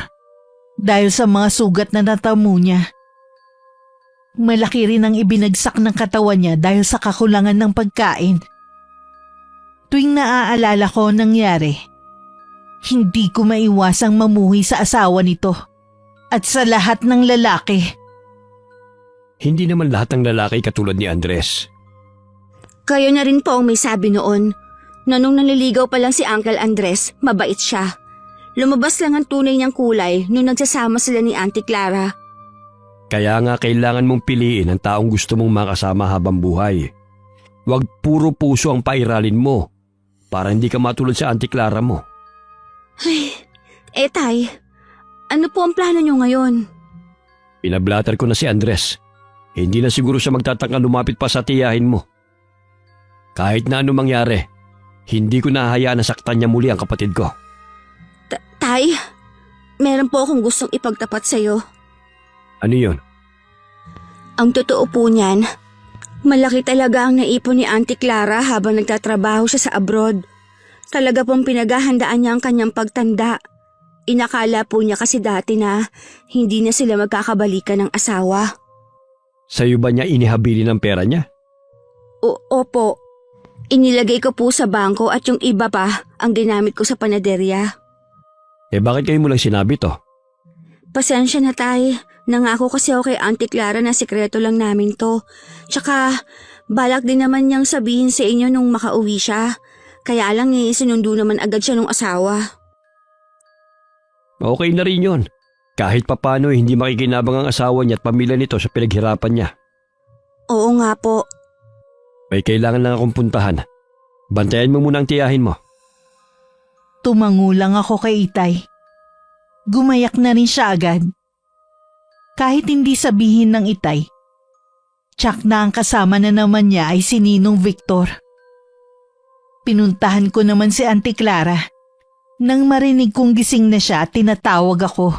dahil sa mga sugat na natamo niya. Malaki rin ang ibinagsak ng katawan niya dahil sa kakulangan ng pagkain. Tuwing naaalala ko ang nangyari, hindi ko maiwasang mamuhi sa asawa nito at sa lahat ng lalaki. Hindi naman lahat ng lalaki katulad ni Andres. Kayo na rin po ang may sabi noon na nung naliligaw pa lang si Uncle Andres, mabait siya. Lumabas lang ang tunay niyang kulay nung nagsasama sila ni Auntie Clara. Kaya nga kailangan mong piliin ang taong gusto mong makasama habang buhay. Huwag puro puso ang pairalin mo para hindi ka matulad sa Auntie Clara mo. Ay, Tay, ano po ang plano niyo ngayon? Pinablatter ko na si Andres. Hindi na siguro siya magtatangka lumapit pa sa tiyahin mo. Kahit na ano mangyari, hindi ko nahahayaan na saktan niya muli ang kapatid ko. Tay, meron po akong gustong ipagtapat sa'yo. Ano yun? Ang totoo po niyan, malaki talaga ang naipon ni Auntie Clara habang nagtatrabaho siya sa abroad. Talaga pong pinaghahandaan niya ang kanyang pagtanda. Inakala po niya kasi dati na hindi na sila magkakabalikan ng asawa. Sa'yo ba niya inihabili ng pera niya? Opo. Inilagay ko po sa bangko at yung iba pa ang ginamit ko sa panaderya. Bakit kayo mo lang sinabi to? Pasensya na, Tay. Nangako kasi ako kay Auntie Clara na sikreto lang namin to. Tsaka balak din naman niyang sabihin sa inyo nung makauwi siya. Kaya lang sinundo naman agad siya nung asawa. Okay na rin yun. Kahit papano hindi makikinabang ang asawa niya at pamilya nito sa pinaghirapan niya. Oo nga po. May kailangan lang akong puntahan. Bantayan mo muna ang tiyahin mo. Tumangulang ako kay Itay. Gumayak na rin siya agad. Kahit hindi sabihin ng Itay, tsak na ang kasama na naman niya ay si Ninong Victor. Pinuntahan ko naman si Auntie Clara. Nang marinig kong gising na siya, tinatawag ako.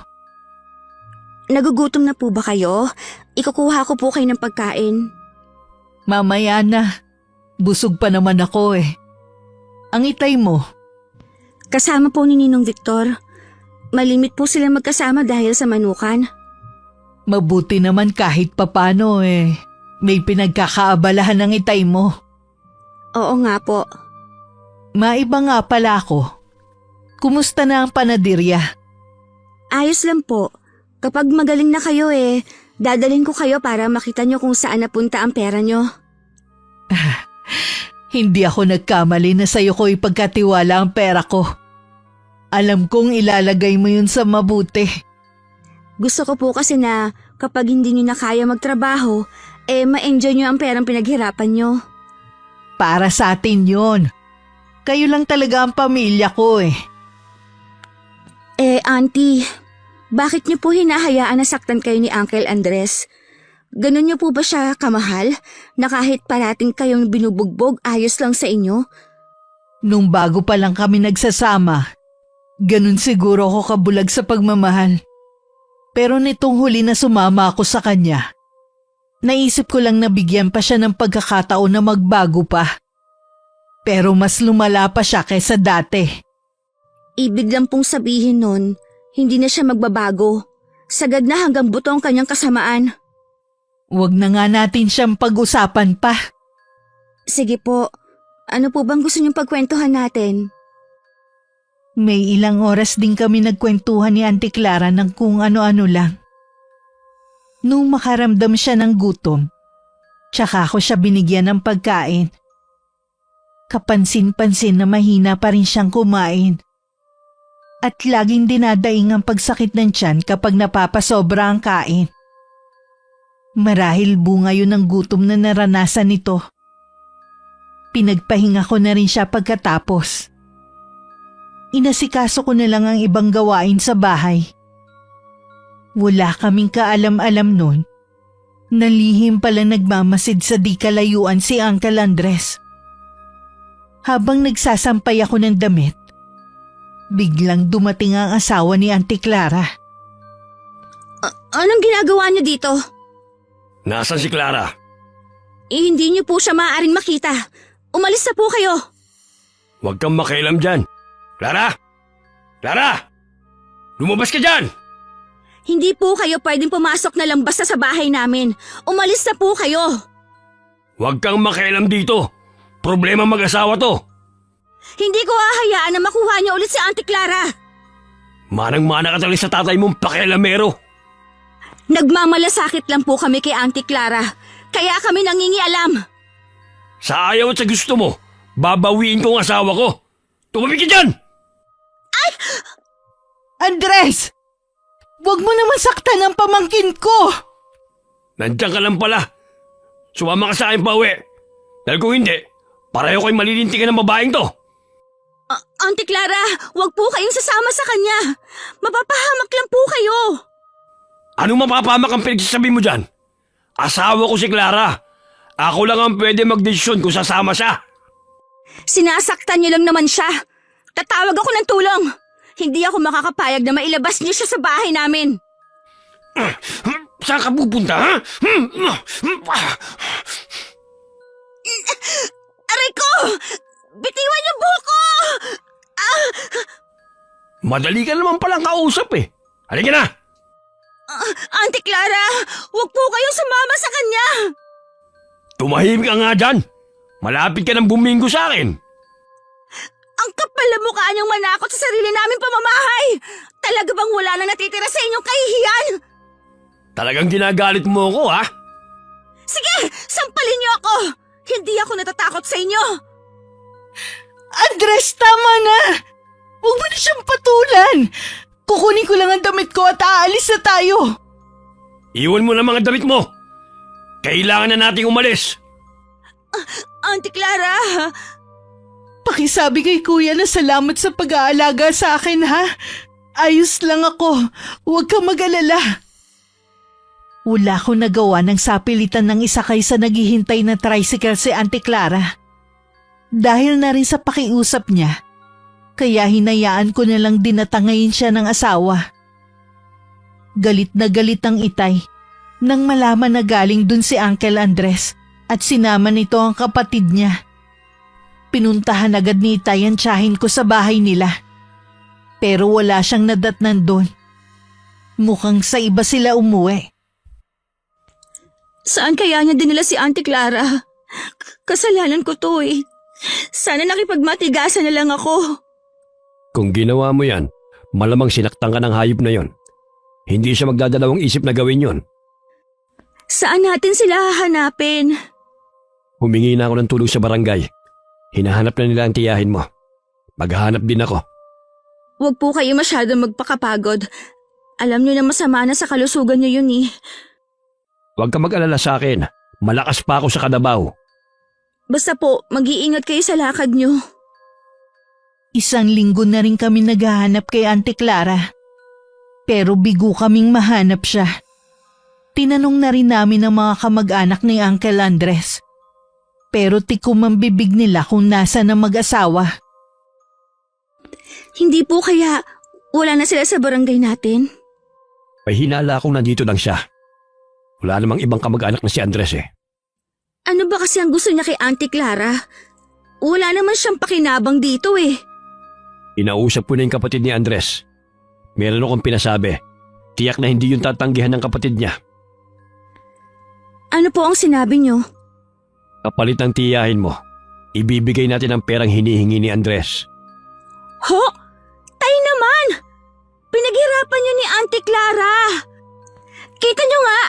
Nagugutom na po ba kayo? Ikukuha ko po kayo ng pagkain. Mamaya na. Busog pa naman ako eh. Ang Itay mo? Kasama po ni Ninong Victor. Malimit po sila magkasama dahil sa manukan. Mabuti naman kahit papano eh. May pinagkakaabalahan ng Itay mo. Oo nga po. Maiba nga pala ako. Kumusta na ang panadirya? Ayos lang po. Kapag magaling na kayo dadalhin ko kayo para makita nyo kung saan napunta ang pera nyo. Hindi ako nagkamali na sa'yo ko ipagkatiwala ang pera ko. Alam kong ilalagay mo yun sa mabuti. Gusto ko po kasi na kapag hindi nyo na kaya magtrabaho, ma-enjoy nyo ang perang pinaghirapan nyo. Para sa atin yun. Kayo lang talaga ang pamilya ko eh. Auntie, bakit niyo po hinahayaan na saktan kayo ni Uncle Andres? Ganun niyo po ba siya kamahal na kahit parating kayong binubugbog ayos lang sa inyo? Nung bago pa lang kami nagsasama, ganun siguro ako kabulag sa pagmamahal. Pero nitong huli na sumama ako sa kanya, naisip ko lang na bigyan pa siya ng pagkakataon na magbago pa. Pero mas lumala pa siya kaysa dati. Ibig lang pong sabihin nun, hindi na siya magbabago. Sagad na hanggang buto ang kanyang kasamaan. Huwag na nga natin siyang pag-usapan pa. Sige po, ano po bang gusto niyong pagkwentuhan natin? May ilang oras din kami nagkwentuhan ni Auntie Clara ng kung ano-ano lang. Nung makaramdam siya ng gutom, tsaka ako siya binigyan ng pagkain. Kapansin-pansin na mahina pa rin siyang kumain. At laging dinadaing ang pagsakit ng tiyan kapag napapasobra ang kain. Marahil bunga yun ng gutom na naranasan nito. Pinagpahinga ko na rin siya pagkatapos. Inasikaso ko na lang ang ibang gawain sa bahay. Wala kaming kaalam-alam nun. Nalihim pala nagmamasid sa di kalayuan si Uncle Andres. Habang nagsasampay ako ng damit, biglang dumating ang asawa ni Auntie Clara. Anong ginagawa niyo dito? Nasaan si Clara? Hindi niyo po siya maaaring makita. Umalis na po kayo. Huwag kang makialam dyan. Clara! Clara! Lumabas ka dyan! Hindi po kayo pwedeng pumasok na lang basta sa bahay namin. Umalis na po kayo. Huwag kang makialam dito. Problema mag-asawa to. Hindi ko hahayaan na makuha niyo ulit si Auntie Clara. Manang-mana ka talaga sa tatay mong pakialamero. Nagmamalasakit lang po kami kay Auntie Clara. Kaya kami nangingialam. Sa ayaw at sa gusto mo, babawiin ko ang asawa ko. Tumabig ka dyan! Andres! Huwag mo naman saktan ang pamangkin ko! Nandiyan ka lang pala. Sumama ka sa akin pa uwi. Dahil kung hindi, pareho ko'y malilintikan ng babaeng to. Auntie Clara, huwag po kayong sasama sa kanya. Mapapahamak lang po kayo. Anong mapapamak ang pinagsasabi mo dyan? Asawa ko si Clara. Ako lang ang pwede magdesisyon kung sasama siya. Sinasaktan niyo lang naman siya. Tatawag ako ng tulong. Hindi ako makakapayag na mailabas niyo siya sa bahay namin. Saan ka pupunta, ha? Aray ko! Bitiwan niyo buko! Madali ka naman palang kausap eh. Halika na! Auntie Clara, huwag po kayong sumama sa kanya. Tumahimik ka nga dyan. Malapit ka nang buminggo sa akin. Ang kapal na mukha niyang manakot sa sarili naming pamamahay. Talaga bang wala na natitira sa inyong kahihiyan? Talagang ginagalit mo ako, ha? Sige, sampalin niyo ako. Hindi ako natatakot sa inyo. Andres, tama na! Huwag mo na siyang patulan! Kukunin ko lang ang damit ko at aalis na tayo! Iwan mo na mga damit mo. Kailangan na nating umalis. Auntie Clara, Pakisabi kay kuya na salamat sa pag-aalaga sa akin, ha? Ayos lang ako. Huwag kang mag-alala. Wala akong nagawa ng sapilitan ng isa kaysa naghihintay na tricycle si Auntie Clara. Dahil na rin sa pakiusap niya, kaya hinayaan ko na lang dinatangayin siya ng asawa. Galit na galit ang itay nang malaman na galing dun si Uncle Andres at sinama nito ang kapatid niya. Pinuntahan agad ni itay ang tiyahin ko sa bahay nila. Pero wala siyang nadatnan doon. Mukhang sa iba sila umuwi. saan kaya niya dinala si Auntie Clara? Kasalanan ko to eh. Sana nakipagmatigasan na lang ako. Kung ginawa mo yan, malamang sinaktan ka ng hayop na yon. Hindi siya magdadalawang isip na gawin yon. Saan natin sila hahanapin? Humingi na ako ng tulong sa barangay. Hinahanap na nila ang tiyahin mo. Maghahanap din ako. Huwag po kayo masyadong magpakapagod. Alam niyo na masama na sa kalusugan niyo yun eh. Huwag ka mag-alala sa akin. Malakas pa ako sa kadabaw. Basta po, mag-iingat kayo sa lakad niyo. 1 linggo na rin kami naghahanap kay Auntie Clara. Pero bigo kaming mahanap siya. Tinanong na rin namin ang mga kamag-anak ni Uncle Andres. Pero tikom ang bibig nila kung nasa na mag-asawa. Hindi po kaya wala na sila sa barangay natin? May hinala akong nandito lang siya. Wala namang ibang kamag-anak na si Andres eh. Ano ba kasi ang gusto niya kay Auntie Clara? Wala naman siyang pakinabang dito eh. Inausap ko na yung kapatid ni Andres. Meron akong pinasabi. Tiyak na hindi yung tatanggihan ng kapatid niya. Ano po ang sinabi niyo? Kapalit ng tiyahin mo, ibibigay natin ang perang hinihingi ni Andres. Ho? Tay naman! Pinaghirapan niyo ni Auntie Clara! Kita niyo nga,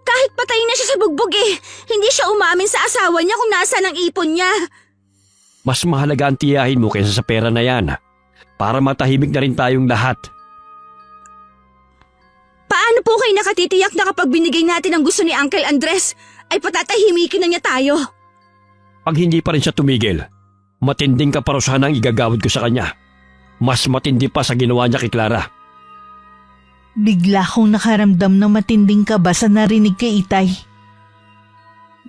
kahit patay na siya sa bugbog eh, hindi siya umamin sa asawa niya kung nasaan ang ipon niya. Mas mahalaga ang tiyahin mo kaysa sa pera na yan. Para matahimik na rin tayong lahat. Paano po kayo nakatitiyak na kapag binigay natin ang gusto ni Uncle Andres, ay patatahimikin na niya tayo? Pag hindi pa rin siya tumigil, matinding kaparusahan ang igagawad ko sa kanya. Mas matindi pa sa ginawa niya kay Clara. Bigla kong nakaramdam na matinding kaba sa narinig kay Itay.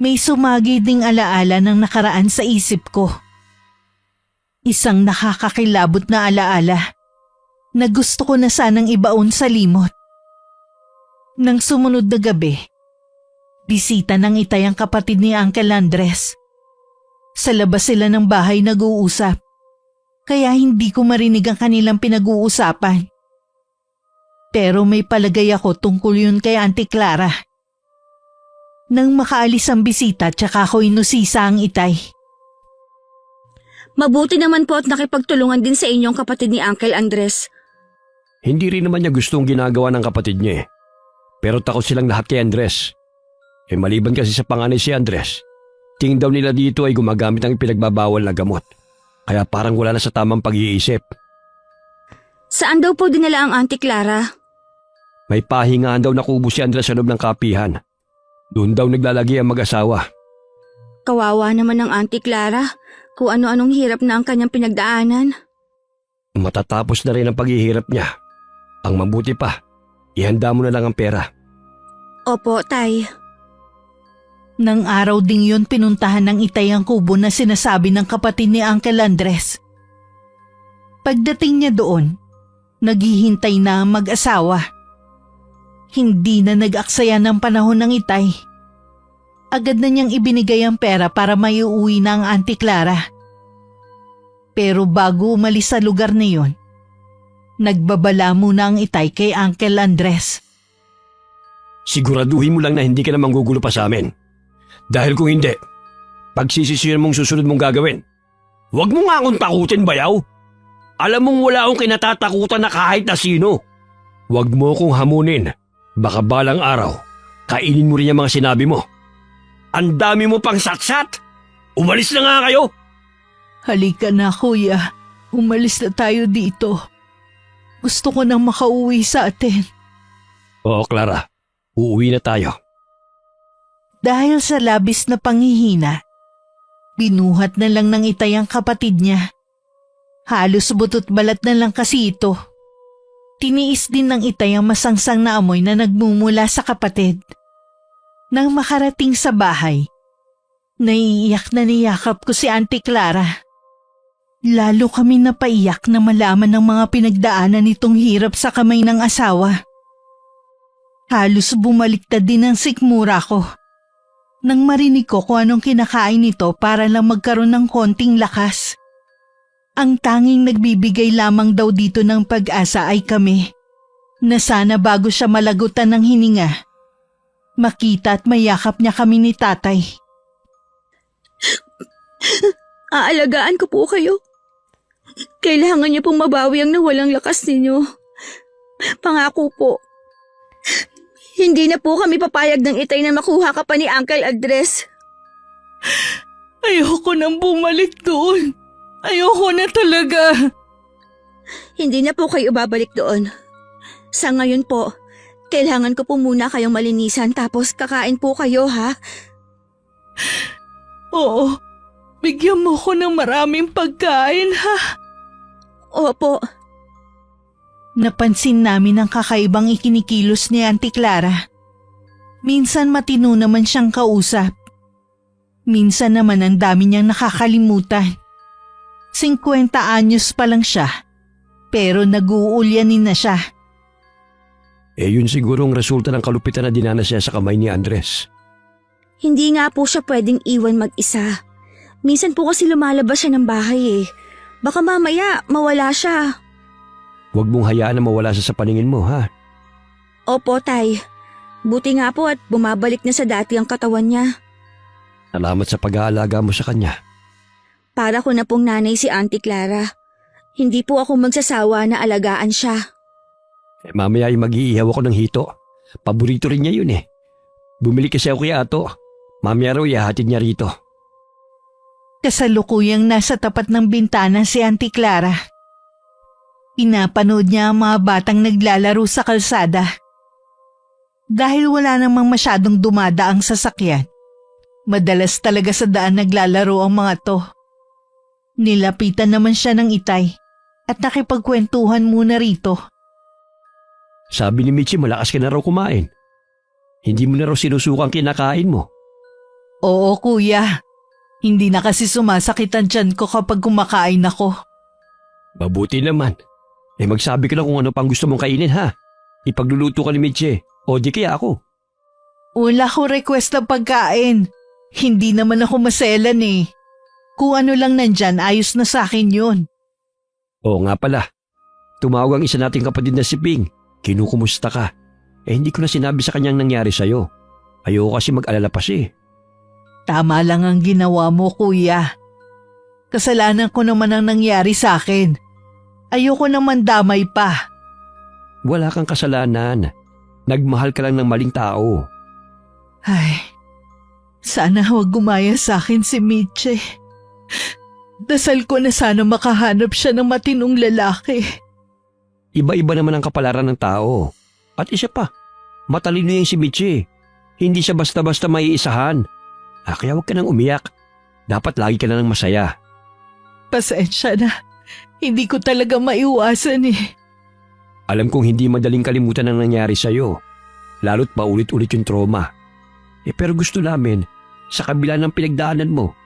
May sumagi ding alaala ng nakaraan sa isip ko. Isang nakakakilabot na alaala na gusto ko na sanang ibaon sa limot. Nang sumunod na gabi, bisita ng Itay ang kapatid ni Uncle Andres. Sa labas sila ng bahay nag-uusap. kaya hindi ko marinig ang kanilang pinag-uusapan. Pero may palagay ako tungkol yun kay Auntie Clara. Nang makaalis ang bisita, tsaka ako inusisa ang itay. Mabuti naman po at nakipagtulungan din sa inyong kapatid ni Uncle Andres. Hindi rin naman niya gustong ginagawa ng kapatid niya eh. Pero takot silang lahat kay Andres. Maliban kasi sa panganay si Andres, tingin daw nila dito ay gumagamit ng ipinagbabawal na gamot. Kaya parang wala na sa tamang pag-iisip. Saan daw po dinala ang Auntie Clara? May pahingaan daw nakubo si Andres sa loob ng kapihan. Doon daw naglalagi ang mag-asawa. Kawawa naman ang Auntie Clara kung ano-anong hirap na ang kanyang pinagdaanan. Matatapos na rin ang paghihirap niya. Ang mabuti pa, ihanda mo na lang ang pera. Opo, Tay. Nang araw ding yun pinuntahan ng itay ang kubo na sinasabi ng kapatid ni Uncle Andres. Pagdating niya doon, naghihintay na ang mag-asawa. Hindi na nag-aksaya ng panahon ng itay. Agad na niyang ibinigay ang pera para maiuwi na ang Auntie Clara. Pero bago umalis sa lugar na yun, nagbabala muna ang itay kay Uncle Andres. Siguraduhin mo lang na hindi ka na manggugulo pa sa amin. Dahil kung hindi, pagsisisiyan mong susunod mong gagawin. Huwag mo nga akong takutin, bayaw. Alam mong wala akong kinatatakutan na kahit na sino. Huwag mo akong hamunin. Baka balang araw, kainin mo rin yung mga sinabi mo. Ang dami mo pang satsat! Umalis na nga kayo! Halika na, kuya. Umalis na tayo dito. Gusto ko nang makauwi sa atin. Oo, Clara. Uuwi na tayo. Dahil sa labis na panghihina, binuhat na lang ng itay ang kapatid niya. Halos butot balat na lang kasi ito. Tiniis din ng itay ang masangsang na amoy na nagmumula sa kapatid. Nang makarating sa bahay, naiiyak na niyakap ko si Auntie Clara. Lalo kami napaiyak na malaman ng mga pinagdaanan nitong hirap sa kamay ng asawa. Halos bumaliktad din ang sikmura ko. Nang marinig ko kung anong kinakain nito para lang magkaroon ng konting lakas. Ang tanging nagbibigay lamang daw dito ng pag-asa ay kami, na sana bago siya malagutan ng hininga, makita at mayakap niya kami ni tatay. Aalagaan ko po kayo. Kailangan niyo pong mabawi ang nawalang lakas ninyo. Pangako po. Hindi na po kami papayag ng itay na makuha ka pa ni Uncle Andres. Ayoko nang bumalik doon. Ayoko na talaga. Hindi na po kayo babalik doon. Sa ngayon po, kailangan ko po muna kayong malinisan tapos kakain po kayo, ha? Oo, bigyan mo ko ng maraming pagkain, ha? Opo. Napansin namin ang kakaibang ikinikilos ni Auntie Clara. Minsan matino naman siyang kausap. Minsan naman ang dami niyang nakakalimutan. 50 anyos pa lang siya, pero nag-uulyanin na siya. Yun siguro ang resulta ng kalupitan na dinanas niya sa kamay ni Andres. Hindi nga po siya pwedeng iwan mag-isa. Minsan po kasi lumalabas siya ng bahay eh. Baka mamaya mawala siya. Huwag mong hayaan na mawala siya sa paningin mo, ha? Opo, Tay. Buti nga po at bumabalik na sa dati ang katawan niya. Salamat sa pag-aalaga mo sa kanya. Para ko na pong nanay si Auntie Clara. Hindi po ako magsasawa na alagaan siya. Mamaya ay mag-iihaw ako ng hito. Paborito rin niya yun eh. Bumili kasi ako kay Ato. Mamaya raw ihahatid niya rito. Kasalukuyang nasa tapat ng bintana si Auntie Clara. Pinapanood niya ang mga batang naglalaro sa kalsada. Dahil wala namang masyadong dumadaang sasakyan, madalas talaga sa daan naglalaro ang mga to. Nilapitan naman siya ng itay at nakipagkwentuhan muna rito. Sabi ni Michi malakas ka na raw kumain. Hindi mo na raw sinusukang kinakain mo. Oo, kuya. Hindi na kasi sumasakit ang tiyan ko kapag kumakain ako. Mabuti naman. Magsabi ka lang kung ano pang gusto mong kainin, ha? Ipagluluto ka ni Michi o di kaya ako. Wala ko request ng pagkain. Hindi naman ako maselan eh. Kung ano lang nandyan, ayos na sa akin yun. Oo nga pala. Tumawag ang isa nating kapatid na si Ping. Kinukumusta ka? Hindi ko na sinabi sa kanyang nangyari sa'yo. Ayoko kasi mag-alala pa siya. Tama lang ang ginawa mo, kuya. Kasalanan ko naman ang nangyari sa akin. Ayoko naman damay pa. Wala kang kasalanan. Nagmahal ka lang ng maling tao. Ay, sana huwag gumaya sa akin si Miche. Dasal ko na sana makahanap siya ng matinong lalaki. Iba-iba naman ang kapalaran ng tao. At isa pa, matalino yung si Michi. Hindi siya basta-basta maiisahan. Kaya huwag ka nang umiyak. Dapat lagi ka na ng masaya. Pasensya na. Hindi ko talaga maiwasan eh. Alam kong hindi madaling kalimutan ang nangyari sa'yo. Lalo't paulit-ulit yung trauma. Pero gusto namin, sa kabila ng pinagdaanan mo,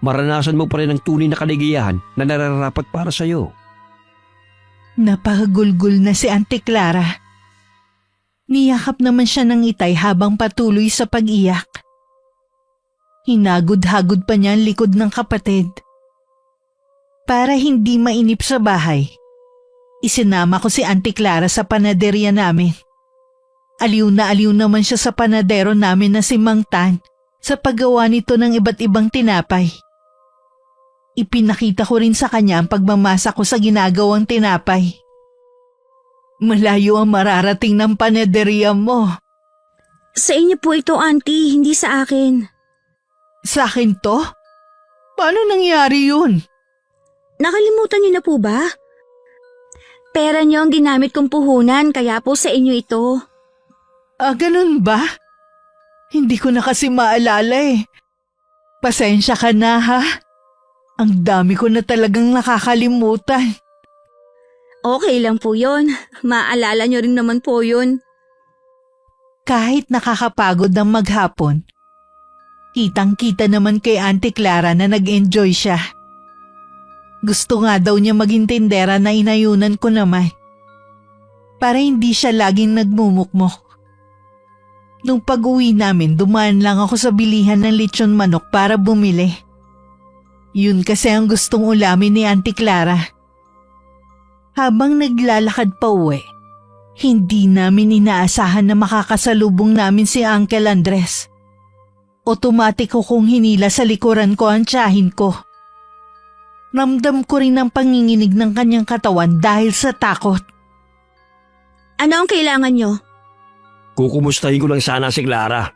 maranasan mo pa rin ang tunay na kaligayahan na nararapat para sa'yo. Napakagulgul na si Auntie Clara. Niyakap naman siya ng itay habang patuloy sa pag-iyak. Hinagod-hagod pa niya ang likod ng kapatid. Para hindi mainip sa bahay, isinama ko si Auntie Clara sa panaderya namin. Aliw naman siya sa panadero namin na si Mang Tan sa paggawa nito ng iba't ibang tinapay. Ipinakita ko rin sa kanya ang pagmamasa ko sa ginagawang tinapay. Malayo ang mararating ng panaderya mo. Sa inyo po ito, Auntie, hindi sa akin. Sa akin to? Paano nangyari yun? Nakalimutan niyo na po ba? Pera niyo ang ginamit kong puhunan, kaya po sa inyo ito. Ganun ba? Hindi ko na kasi maalala eh. Pasensya ka na ha. Ang dami ko na talagang nakakalimutan. Okay lang po yon. Maalala niyo rin naman po yun. Kahit nakakapagod ng maghapon, kitang-kita naman kay Auntie Clara na nag-enjoy siya. Gusto nga daw niya maging tindera na inayunan ko naman. Para hindi siya laging nagmumukmok. Nung pag-uwi namin, dumaan lang ako sa bilihan ng lechon manok para bumili. Yun kasi ang gustong ulamin ni Auntie Clara. Habang naglalakad pa uwi, hindi namin inaasahan na makakasalubong namin si Uncle Andres. Otomatiko kong hinila sa likuran ko ang tiyahin ko. Ramdam ko rin ang panginginig ng kanyang katawan dahil sa takot. Ano ang kailangan niyo? Kukumustahin ko lang sana si Clara.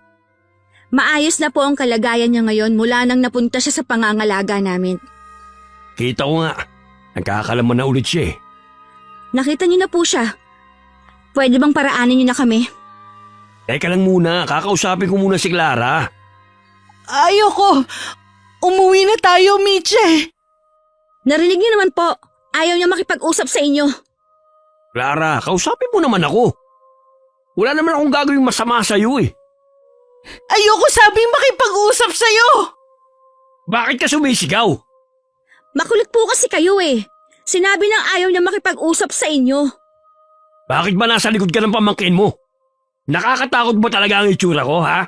Maayos na po ang kalagayan niya ngayon mula nang napunta siya sa pangangalaga namin. Kita ko nga, nagkakalaman na ulit siya eh. Nakita niyo na po siya. Pwede bang paraanin niyo na kami? Teka lang muna, kakausapin ko muna si Clara. Ayoko! Umuwi na tayo, Miche! Narinig niyo naman po, ayaw niya makipag-usap sa inyo. Clara, kausapin mo naman ako. Wala naman akong gagawing masama sa'yo eh. Ayoko sabing makipag-usap sa'yo! Bakit ka sumisigaw? Makulit po kasi kayo eh. Sinabi nang ayaw niya makipag-usap sa inyo. Bakit ba nasa likod ka ng pamangkin mo? Nakakatakot ba talaga ang itsura ko, ha?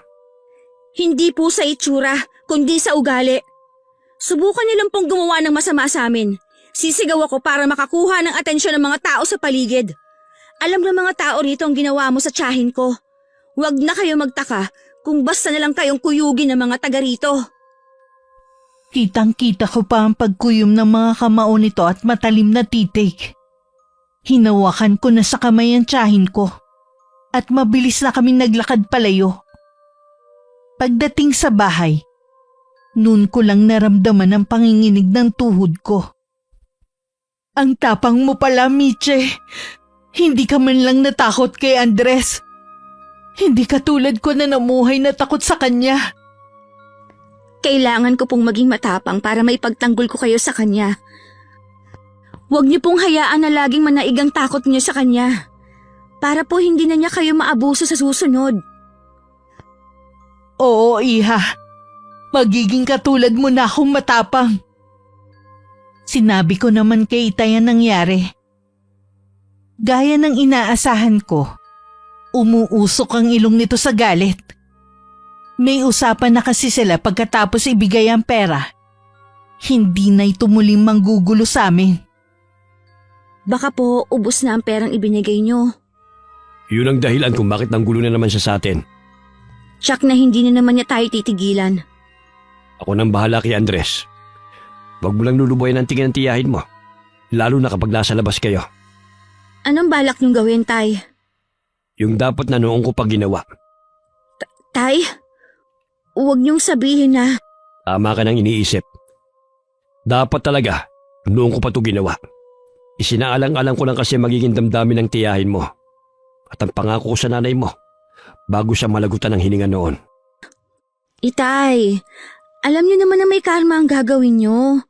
Hindi po sa itsura, kundi sa ugali. Subukan niyo lang pong gumawa ng masama sa amin. Sisigaw ako para makakuha ng atensyon ng mga tao sa paligid. Alam ng mga tao rito ang ginawa mo sa tiyahin ko. Huwag na kayo magtaka kung basta na lang kayong kuyugin ng mga taga rito. Kitang-kita ko pa ang pagkuyom ng mga kamao nito at matalim na titig. Hinawakan ko na sa kamay ang tiyahin ko at mabilis na kaming naglakad palayo. Pagdating sa bahay, noon ko lang naramdaman ang panginginig ng tuhod ko. Ang tapang mo pala, Miche. Hindi ka man lang natakot kay Andres. Hindi katulad ko na namuhay na takot sa kanya. Kailangan ko pong maging matapang para maipagtanggol ko kayo sa kanya. Huwag niyo pong hayaan na laging manaigang takot niyo sa kanya. Para po hindi na niya kayo maabuso sa susunod. Oo, Iha. Magiging katulad mo na akong matapang. Sinabi ko naman kay Itay ang nangyari. Gaya ng inaasahan ko, umuusok ang ilong nito sa galit. May usapan na kasi sila pagkatapos ibigay ang pera. Hindi na ito muling manggugulo sa amin. Baka po ubos na ang perang ibinigay nyo. Yun ang dahilan kung bakit nanggulo na naman siya sa atin. Tsak na hindi na naman niya tayo titigilan. Ako nang bahala kay Andres. Huwag mo lang lulubuyan ang tingin ng tiyahin mo. Lalo na kapag nasa labas kayo. Anong balak niyong gawin, Tay? Yung dapat na noong ko pa ginawa. Tay? Huwag niyong sabihin na... Tama ka nang iniisip. Dapat talaga, noong ko pa ito ginawa. Isinaalang-alang ko lang kasi magiging damdamin ng tiyahin mo. At ang pangako ko sa nanay mo, bago siya malagutan ng hininga noon. Itay, alam niyo naman na may karma ang gagawin niyo.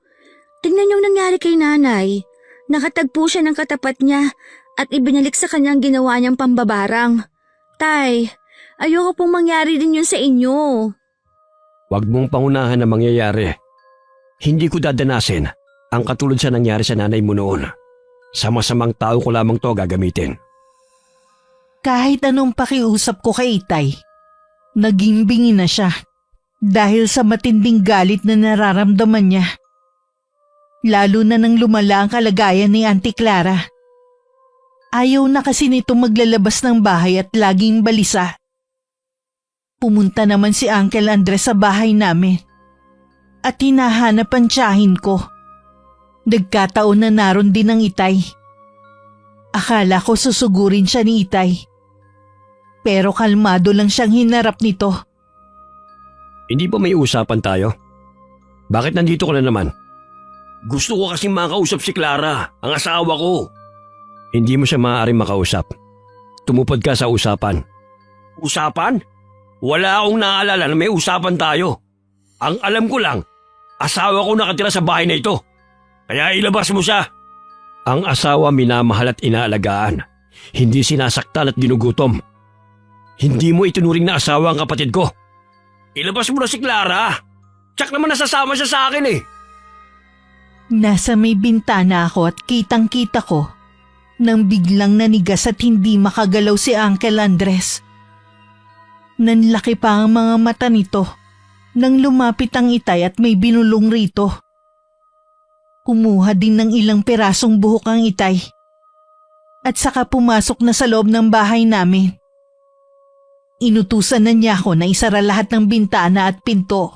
Tingnan yung nangyari kay nanay. Nakatagpo siya ng katapat niya at ibinalik sa kanyang ginawa niyang pambabarang. Tay, ayoko pong mangyari din yun sa inyo. Huwag mong pangunahan na mangyayari. Hindi ko dadanasin ang katulad sa nangyari sa nanay mo noon. Sa masamang tao ko lamang to gagamitin. Kahit anong pakiusap ko kay Itay, naging bingi na siya dahil sa matinding galit na nararamdaman niya. Lalo na nang lumala ang kalagayan ni Auntie Clara. Ayaw na kasi nito maglalabas ng bahay at laging balisa. Pumunta naman si Uncle Andres sa bahay namin at hinahanap ang tiyahin ko. Nagkataon na naroon din ang Itay. Akala ko susugurin siya ni Itay. Pero kalmado lang siyang hinarap nito. Hindi ba may usapan tayo? Bakit nandito ka na naman? Gusto ko kasing makausap si Clara, ang asawa ko. Hindi mo siya maaaring makausap. Tumupad ka sa usapan. Usapan? Wala akong naalala na may usapan tayo. Ang alam ko lang, asawa ko nakatira sa bahay na ito. Kaya ilabas mo siya. Ang asawa minamahal at inaalagaan. Hindi sinasaktan at ginugutom. Hindi mo itunuring na asawa ang kapatid ko. Ilabas mo na si Clara. Tsak naman nasasama siya sa akin eh. Nasa may bintana ako at kitang-kita ko nang biglang nanigas at hindi makagalaw si Uncle Andres. Nanlaki pa ang mga mata nito nang lumapit ang Itay at may binulong rito. Kumuha din ng ilang pirasong buhok ang Itay at saka pumasok na sa loob ng bahay namin. Inutusan na niya ako na isara lahat ng bintana at pinto.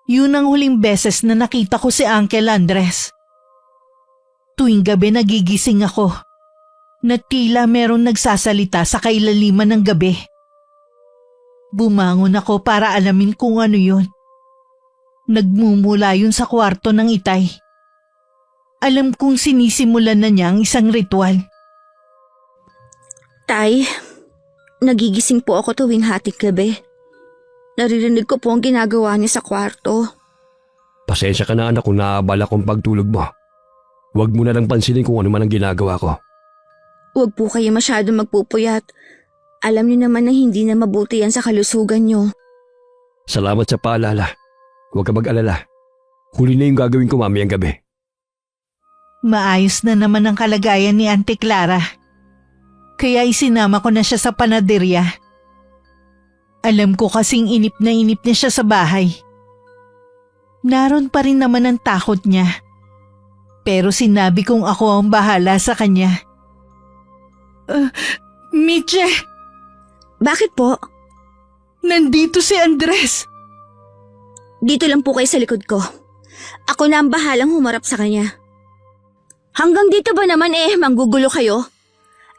Yun ang huling beses na nakita ko si Uncle Andres. Tuwing gabi nagigising ako na tila merong nagsasalita sa kailaliman ng gabi. Bumangon ako para alamin kung ano yun. Nagmumula yun sa kwarto ng Itay. Alam kong sinisimulan na niya ang isang ritual. Tay, nagigising po ako tuwing hating gabi. Naririnig ko po ang ginagawa niya sa kwarto. Pasensya ka na anak kung naabala kong pagtulog mo. Huwag mo na lang pansinin kung ano man ang ginagawa ko. Huwag po kayo masyadong magpupuyat. Alam niyo naman na hindi na mabuti yan sa kalusugan niyo. Salamat sa paalala. Huwag ka mag-alala. Huli na yung gagawin ko mamayang gabi. Maayos na naman ang kalagayan ni Auntie Clara. Kaya isinama ko na siya sa panaderya. Alam ko kasing inip na siya sa bahay. Naroon pa rin naman ang takot niya. Pero sinabi kong ako ang bahala sa kanya. Miche! Bakit po? Nandito si Andres! Dito lang po kayo sa likod ko. Ako na ang bahalang humarap sa kanya. Hanggang dito ba naman manggugulo kayo?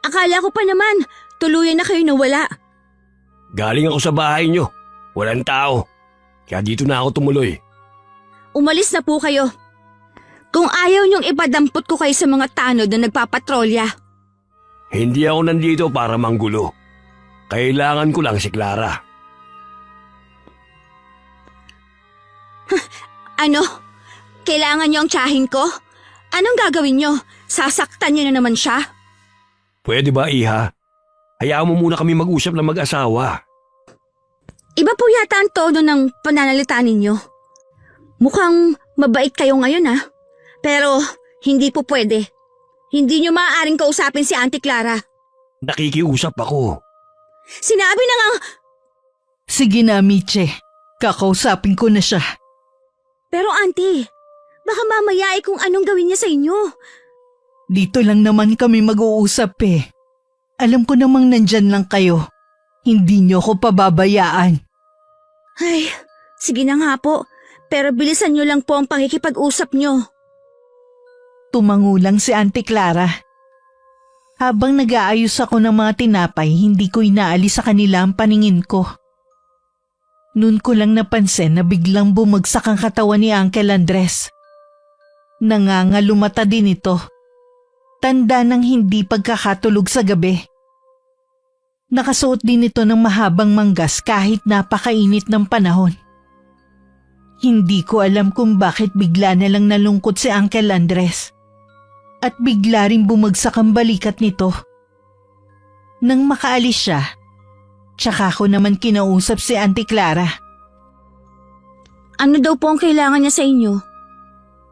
Akala ko pa naman, tuluyan na kayo nawala. Galing ako sa bahay niyo. Walang tao. Kaya dito na ako tumuloy. Umalis na po kayo. Kung ayaw niyong ipadampot ko kayo sa mga tanod na nagpapatrolya. Hindi ako nandito para manggulo. Kailangan ko lang si Clara. Ano? Kailangan niyo ang tiyahin ko? Anong gagawin niyo? Sasaktan niyo na naman siya? Pwede ba, Iha? Hayaan mo muna kami mag-usap na mag-asawa. Iba po yata ang tono ng pananalita ninyo. Mukhang mabait kayo ngayon Pero hindi po pwede. Hindi niyo maaaring kausapin si Auntie Clara. Nakikiusap ako. Sinabi na nga... Sige na, Miche. Kakausapin ko na siya. Pero Auntie, baka mamaya kung anong gawin niya sa inyo. Dito lang naman kami mag-uusap eh. Alam ko namang nandyan lang kayo. Hindi niyo ko pababayaan. Ay, sige na nga po. Pero bilisan niyo lang po ang pakikipag-usap niyo. Tumangulang si Auntie Clara. Habang nag-aayos ako ng mga tinapay, hindi ko inaalis sa kanila ang paningin ko. Noon ko lang napansin na biglang bumagsak ang katawan ni Uncle Andres. Nangangalumata din ito. Tanda ng hindi pagkakatulog sa gabi. Nakasuot din ito ng mahabang manggas kahit napakainit ng panahon. Hindi ko alam kung bakit bigla na lang nalungkot si Uncle Andres. At bigla rin bumagsak ang balikat nito. Nang makaalis siya, tsaka ko naman kinausap si Auntie Clara. Ano daw po ang kailangan niya sa inyo?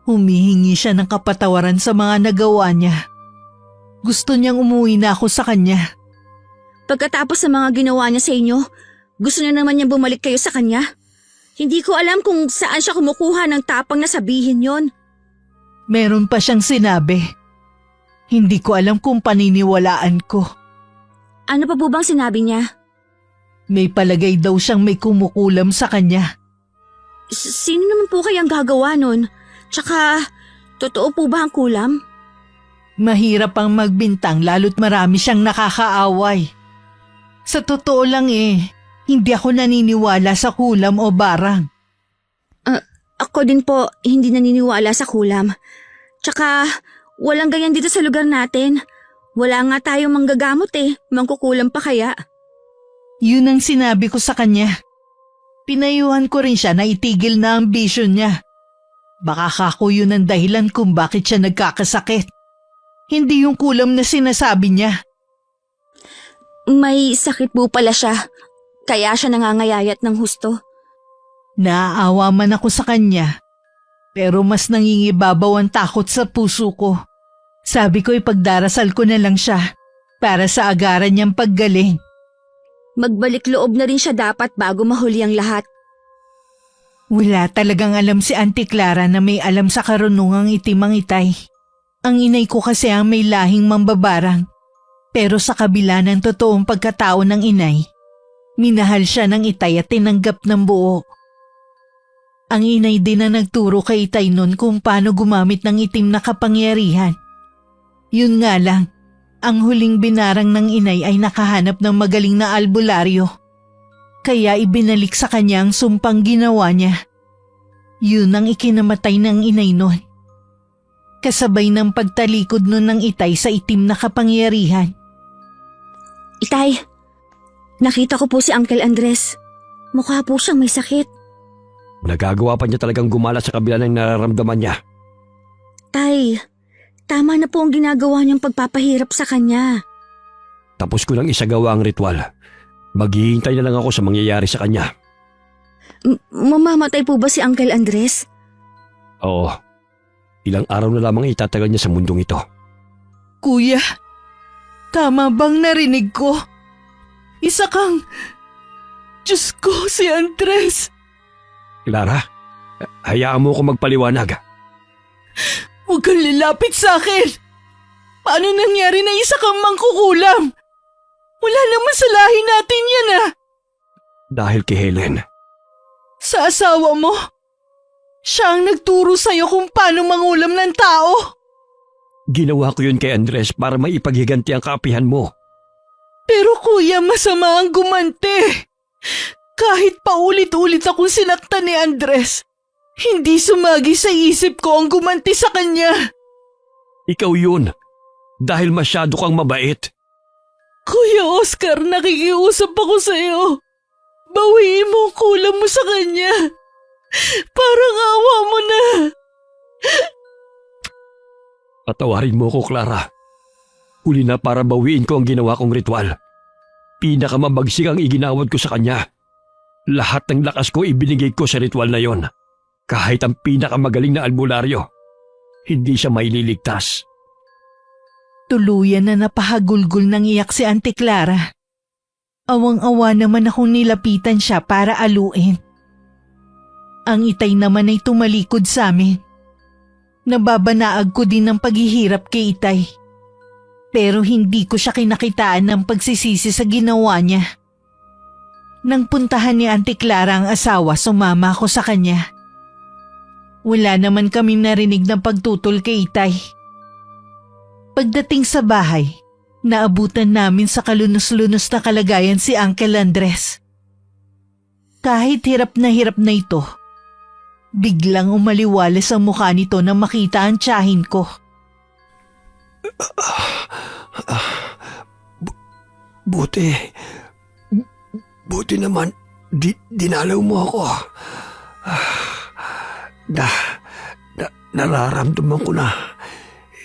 Humihingi siya ng kapatawaran sa mga nagawa niya. Gusto niyang umuwi na ako sa kanya. Pagkatapos sa mga ginawa niya sa inyo, gusto niya naman niya bumalik kayo sa kanya? Hindi ko alam kung saan siya kumukuha ng tapang na sabihin yon. Meron pa siyang sinabi. Hindi ko alam kung paniniwalaan ko. Ano pa po bang sinabi niya? May palagay daw siyang may kumukulam sa kanya. Sino naman po kayang gagawa nun? Tsaka, totoo po ba ang kulam? Mahirap ang magbintang lalo't marami siyang nakakaaway. Sa totoo lang hindi ako naniniwala sa kulam o barang. Ako din po hindi naniniwala sa kulam. Tsaka, walang ganyan dito sa lugar natin. Wala nga tayong manggagamot mangkukulam pa kaya. Yun ang sinabi ko sa kanya. Pinayuhan ko rin siya na itigil na ang bisyo niya. Baka kako yun ang dahilan kung bakit siya nagkakasakit. Hindi yung kulam na sinasabi niya. May sakit po pala siya. Kaya siya nangangayayat ng husto. Naaawa man ako sa kanya. Pero mas nangingibabaw ang takot sa puso ko. Sabi ko ipagdarasal ko na lang siya para sa agaran niyang paggaling. Magbalik loob na rin siya dapat bago mahuli ang lahat. Wala talagang alam si Auntie Clara na may alam sa karunungang itimang itay. Ang inay ko kasi ang may lahing mambabarang. Pero sa kabila ng totoong pagkatao ng inay, minahal siya ng itay at tinanggap ng buo. Ang inay din na nagturo kay itay nun kung paano gumamit ng itim na kapangyarihan. Yun nga lang, ang huling binarang ng inay ay nakahanap ng magaling na albularyo. Kaya ibinalik sa kanya ang sumpang ginawa niya. Yun ang ikinamatay ng inay nun. Kasabay ng pagtalikod nun ng itay sa itim na kapangyarihan. Itay, nakita ko po si Uncle Andres. Mukha po siyang may sakit. Nagagawa pa niya talagang gumala sa kabila ng nararamdaman niya. Tay, tama na po ang ginagawa niyang pagpapahirap sa kanya. Tapos ko lang isagawa ang ritual. Maghihintay na lang ako sa mangyayari sa kanya. Mamamatay po ba si Uncle Andres? Oo. Ilang araw na lamang itatagal niya sa mundong ito. Kuya, tama bang narinig ko? Isa kang... Diyos ko, si Andres. Clara, hayaan mo ako magpaliwanag. Huwag kang lalapit sa akin. Paano nangyari na isa kang mangkukulam? Wala naman sa lahi natin yan Dahil kay Helen. Sa asawa mo? Siya ang nagturo sa'yo kung paano mangulam ng tao. Ginawa ko yun kay Andres para maipaghiganti ang kaapihan mo. Pero kuya, masama ang gumante. Kahit paulit-ulit akong sinaktan ni Andres, hindi sumagi sa isip ko ang gumanti sa kanya. Ikaw yun. Dahil masyado kang mabait. Kuya Oscar, nakikiusap ako sa'yo. Bawiin mo ang kulam mo sa kanya. Parang awa mo na. Patawarin mo ko, Clara. Huli na para bawiin ko ang ginawa kong ritual. Pinakamabagsik ang iginawad ko sa kanya. Lahat ng lakas ko ibinigay ko sa ritual na yon. Kahit ang pinakamagaling na albularyo, hindi siya maililigtas. Tuluyan na napahagulgol ng iyak si Auntie Clara. Awang-awa naman akong nilapitan siya para aluin. Ang itay naman ay tumalikod sa amin. Nababanaag ko din ng paghihirap kay Itay. Pero hindi ko siya kinakitaan ng pagsisisi sa ginawa niya. Nang puntahan ni Auntie Clara ang asawa, sumama ako sa kanya. Wala naman kami narinig ng pagtutol kay Itay. Pagdating sa bahay, naabutan namin sa kalunos-lunos na kalagayan si Uncle Andres. Kahit hirap na ito, biglang umaliwalas ang mukha nito nang makita ang tiyahin ko. Buti naman, dinalaw mo ako. Nararamdaman ko na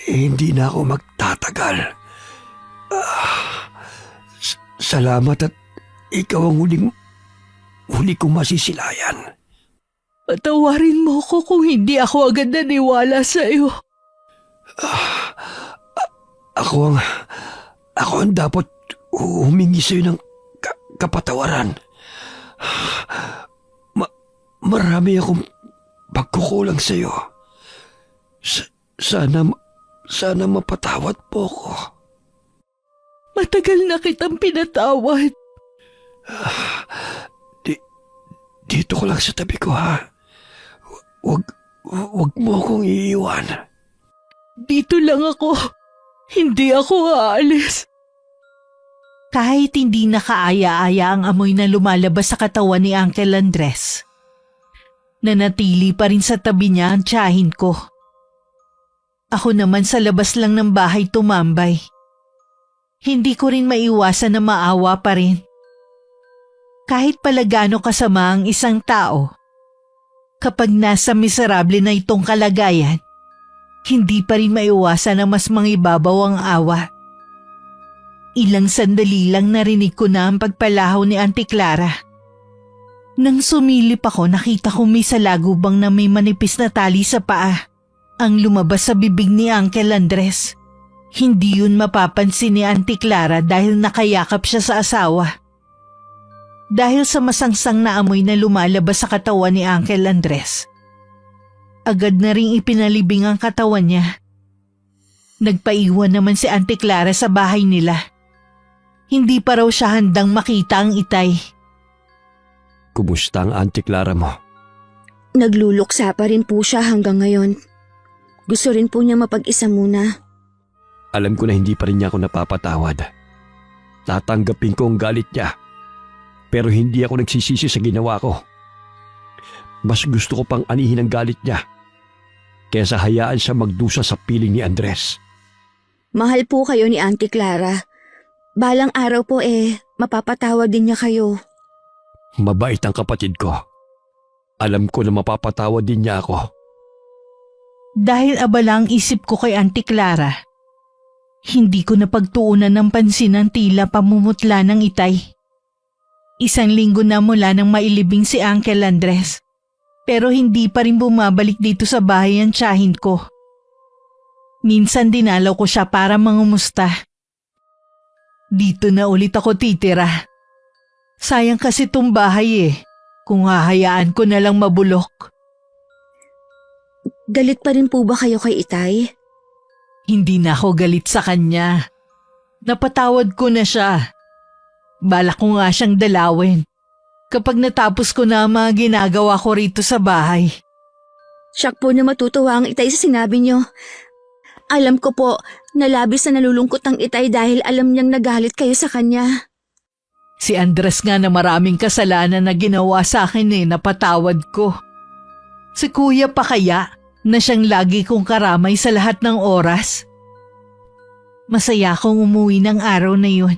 hindi na ako magtatagal. Salamat at ikaw ang huli kong masisilayan. Patawarin mo ko kung hindi ako agad naniwala sa iyo. Ako ang dapat humingi sa'yo ng kapatawaran. Marami akong pagkukulang sa'yo. Sana mapatawad po ko. Matagal na kitang pinatawad. Dito ko lang sa tabi ko, ha? Wag mo akong iiwan. Dito lang ako. Hindi ako aalis. Kahit hindi nakaaya-aya ang amoy na lumalabas sa katawan ni Uncle Andres, nanatili pa rin sa tabi niya ang tiyahin ko. Ako naman sa labas lang ng bahay tumambay. Hindi ko rin maiwasan na maawa pa rin. Kahit pala gaano kasama ang isang tao, kapag nasa miserable na itong kalagayan, hindi pa rin maiwasan na mas mangibabaw ang awa. Ilang sandali lang narinig ko na ang pagpalahaw ni Auntie Clara. Nang sumilip ako, nakita ko may salagubang na may manipis na tali sa paa ang lumabas sa bibig ni Uncle Andres. Hindi yun mapapansin ni Auntie Clara dahil nakayakap siya sa asawa. Dahil sa masangsang na amoy na lumalabas sa katawan ni Uncle Andres, agad na ring ipinalibing ang katawan niya. Nagpaiwan naman si Auntie Clara sa bahay nila. Hindi pa raw siya handang makita ang Itay. Kumusta ang Auntie Clara mo? Nagluluksa pa rin po siya hanggang ngayon. Gusto rin po niya mapag-isa muna. Alam ko na hindi pa rin niya ako napapatawad. Tatanggapin ko ang galit niya. Pero hindi ako nagsisisi sa ginawa ko. Mas gusto ko pang anihin ang galit niya kaysa hayaan siya magdusa sa piling ni Andres. Mahal po kayo ni Auntie Clara. Balang araw po mapapatawad din niya kayo. Mabait ang kapatid ko. Alam ko na mapapatawad din niya ako. Dahil abala ang isip ko kay Auntie Clara, hindi ko napagtuunan ng pansin ang tila pamumutla ng Itay. Isang linggo na mula nang mailibing si Uncle Andres, pero hindi pa rin bumabalik dito sa bahay ang tiyahin ko. Minsan dinalaw ko siya para mangumusta. Dito na ulit ako titira. Sayang kasi tong bahay kung hahayaan ko na lang mabulok. Galit pa rin po ba kayo kay Itay? Hindi na ako galit sa kanya. Napatawad ko na siya. Balak ko nga siyang dalawin kapag natapos ko na ang mga ginagawa ko rito sa bahay. Siyak po na matutuwa ang Itay sa sinabi niyo. Alam ko po na labis na nalulungkot ang Itay dahil alam niyang nagalit kayo sa kanya. Si Andres nga na maraming kasalanan na ginawa sa akin napatawad ko. Si Kuya pa kaya na siyang lagi kong karamay sa lahat ng oras. Masaya akong umuwi ng araw na yun.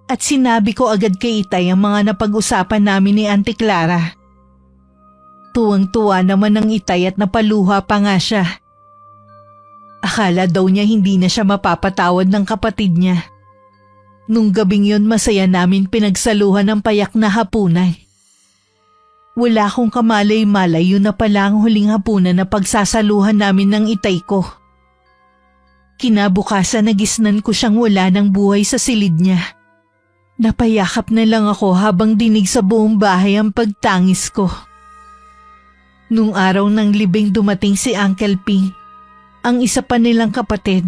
At sinabi ko agad kay Itay ang mga napag-usapan namin ni Auntie Clara. Tuwang-tuwa naman ang Itay at napaluha pa nga siya. Akala daw niya hindi na siya mapapatawad ng kapatid niya. Nung gabing yun masaya namin pinagsaluhan ng payak na hapunan. Wala akong kamalay-malay yun na pala ang huling hapunan na pagsasaluhan namin ng Itay ko. Kinabukasan nagisnan ko siyang wala ng buhay sa silid niya. Napayakap na lang ako habang dinig sa buong bahay ang pagtangis ko. Nung araw ng libing dumating si Uncle Ping. ang isa pa nilang kapatid.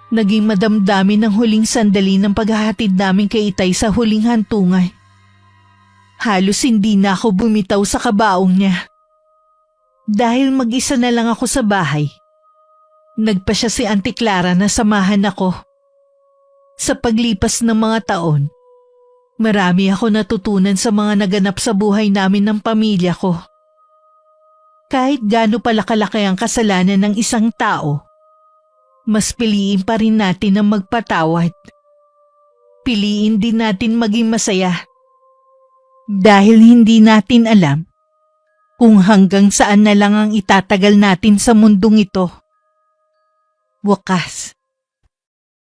Naging madamdamin ang huling sandali ng paghahatid namin kay Itay sa huling hantungay. Halos hindi na ako bumitaw sa kabaong niya. Dahil mag-isa na lang ako sa bahay, nagpa siya si Auntie Clara na samahan ako. Sa paglipas ng mga taon, marami ako natutunan sa mga naganap sa buhay namin ng pamilya ko. Kahit gaano pala kalaki ang kasalanan ng isang tao, mas piliin pa rin natin ang magpatawad. Piliin din natin maging masaya. Dahil hindi natin alam kung hanggang saan na lang ang itatagal natin sa mundong ito. Wakas,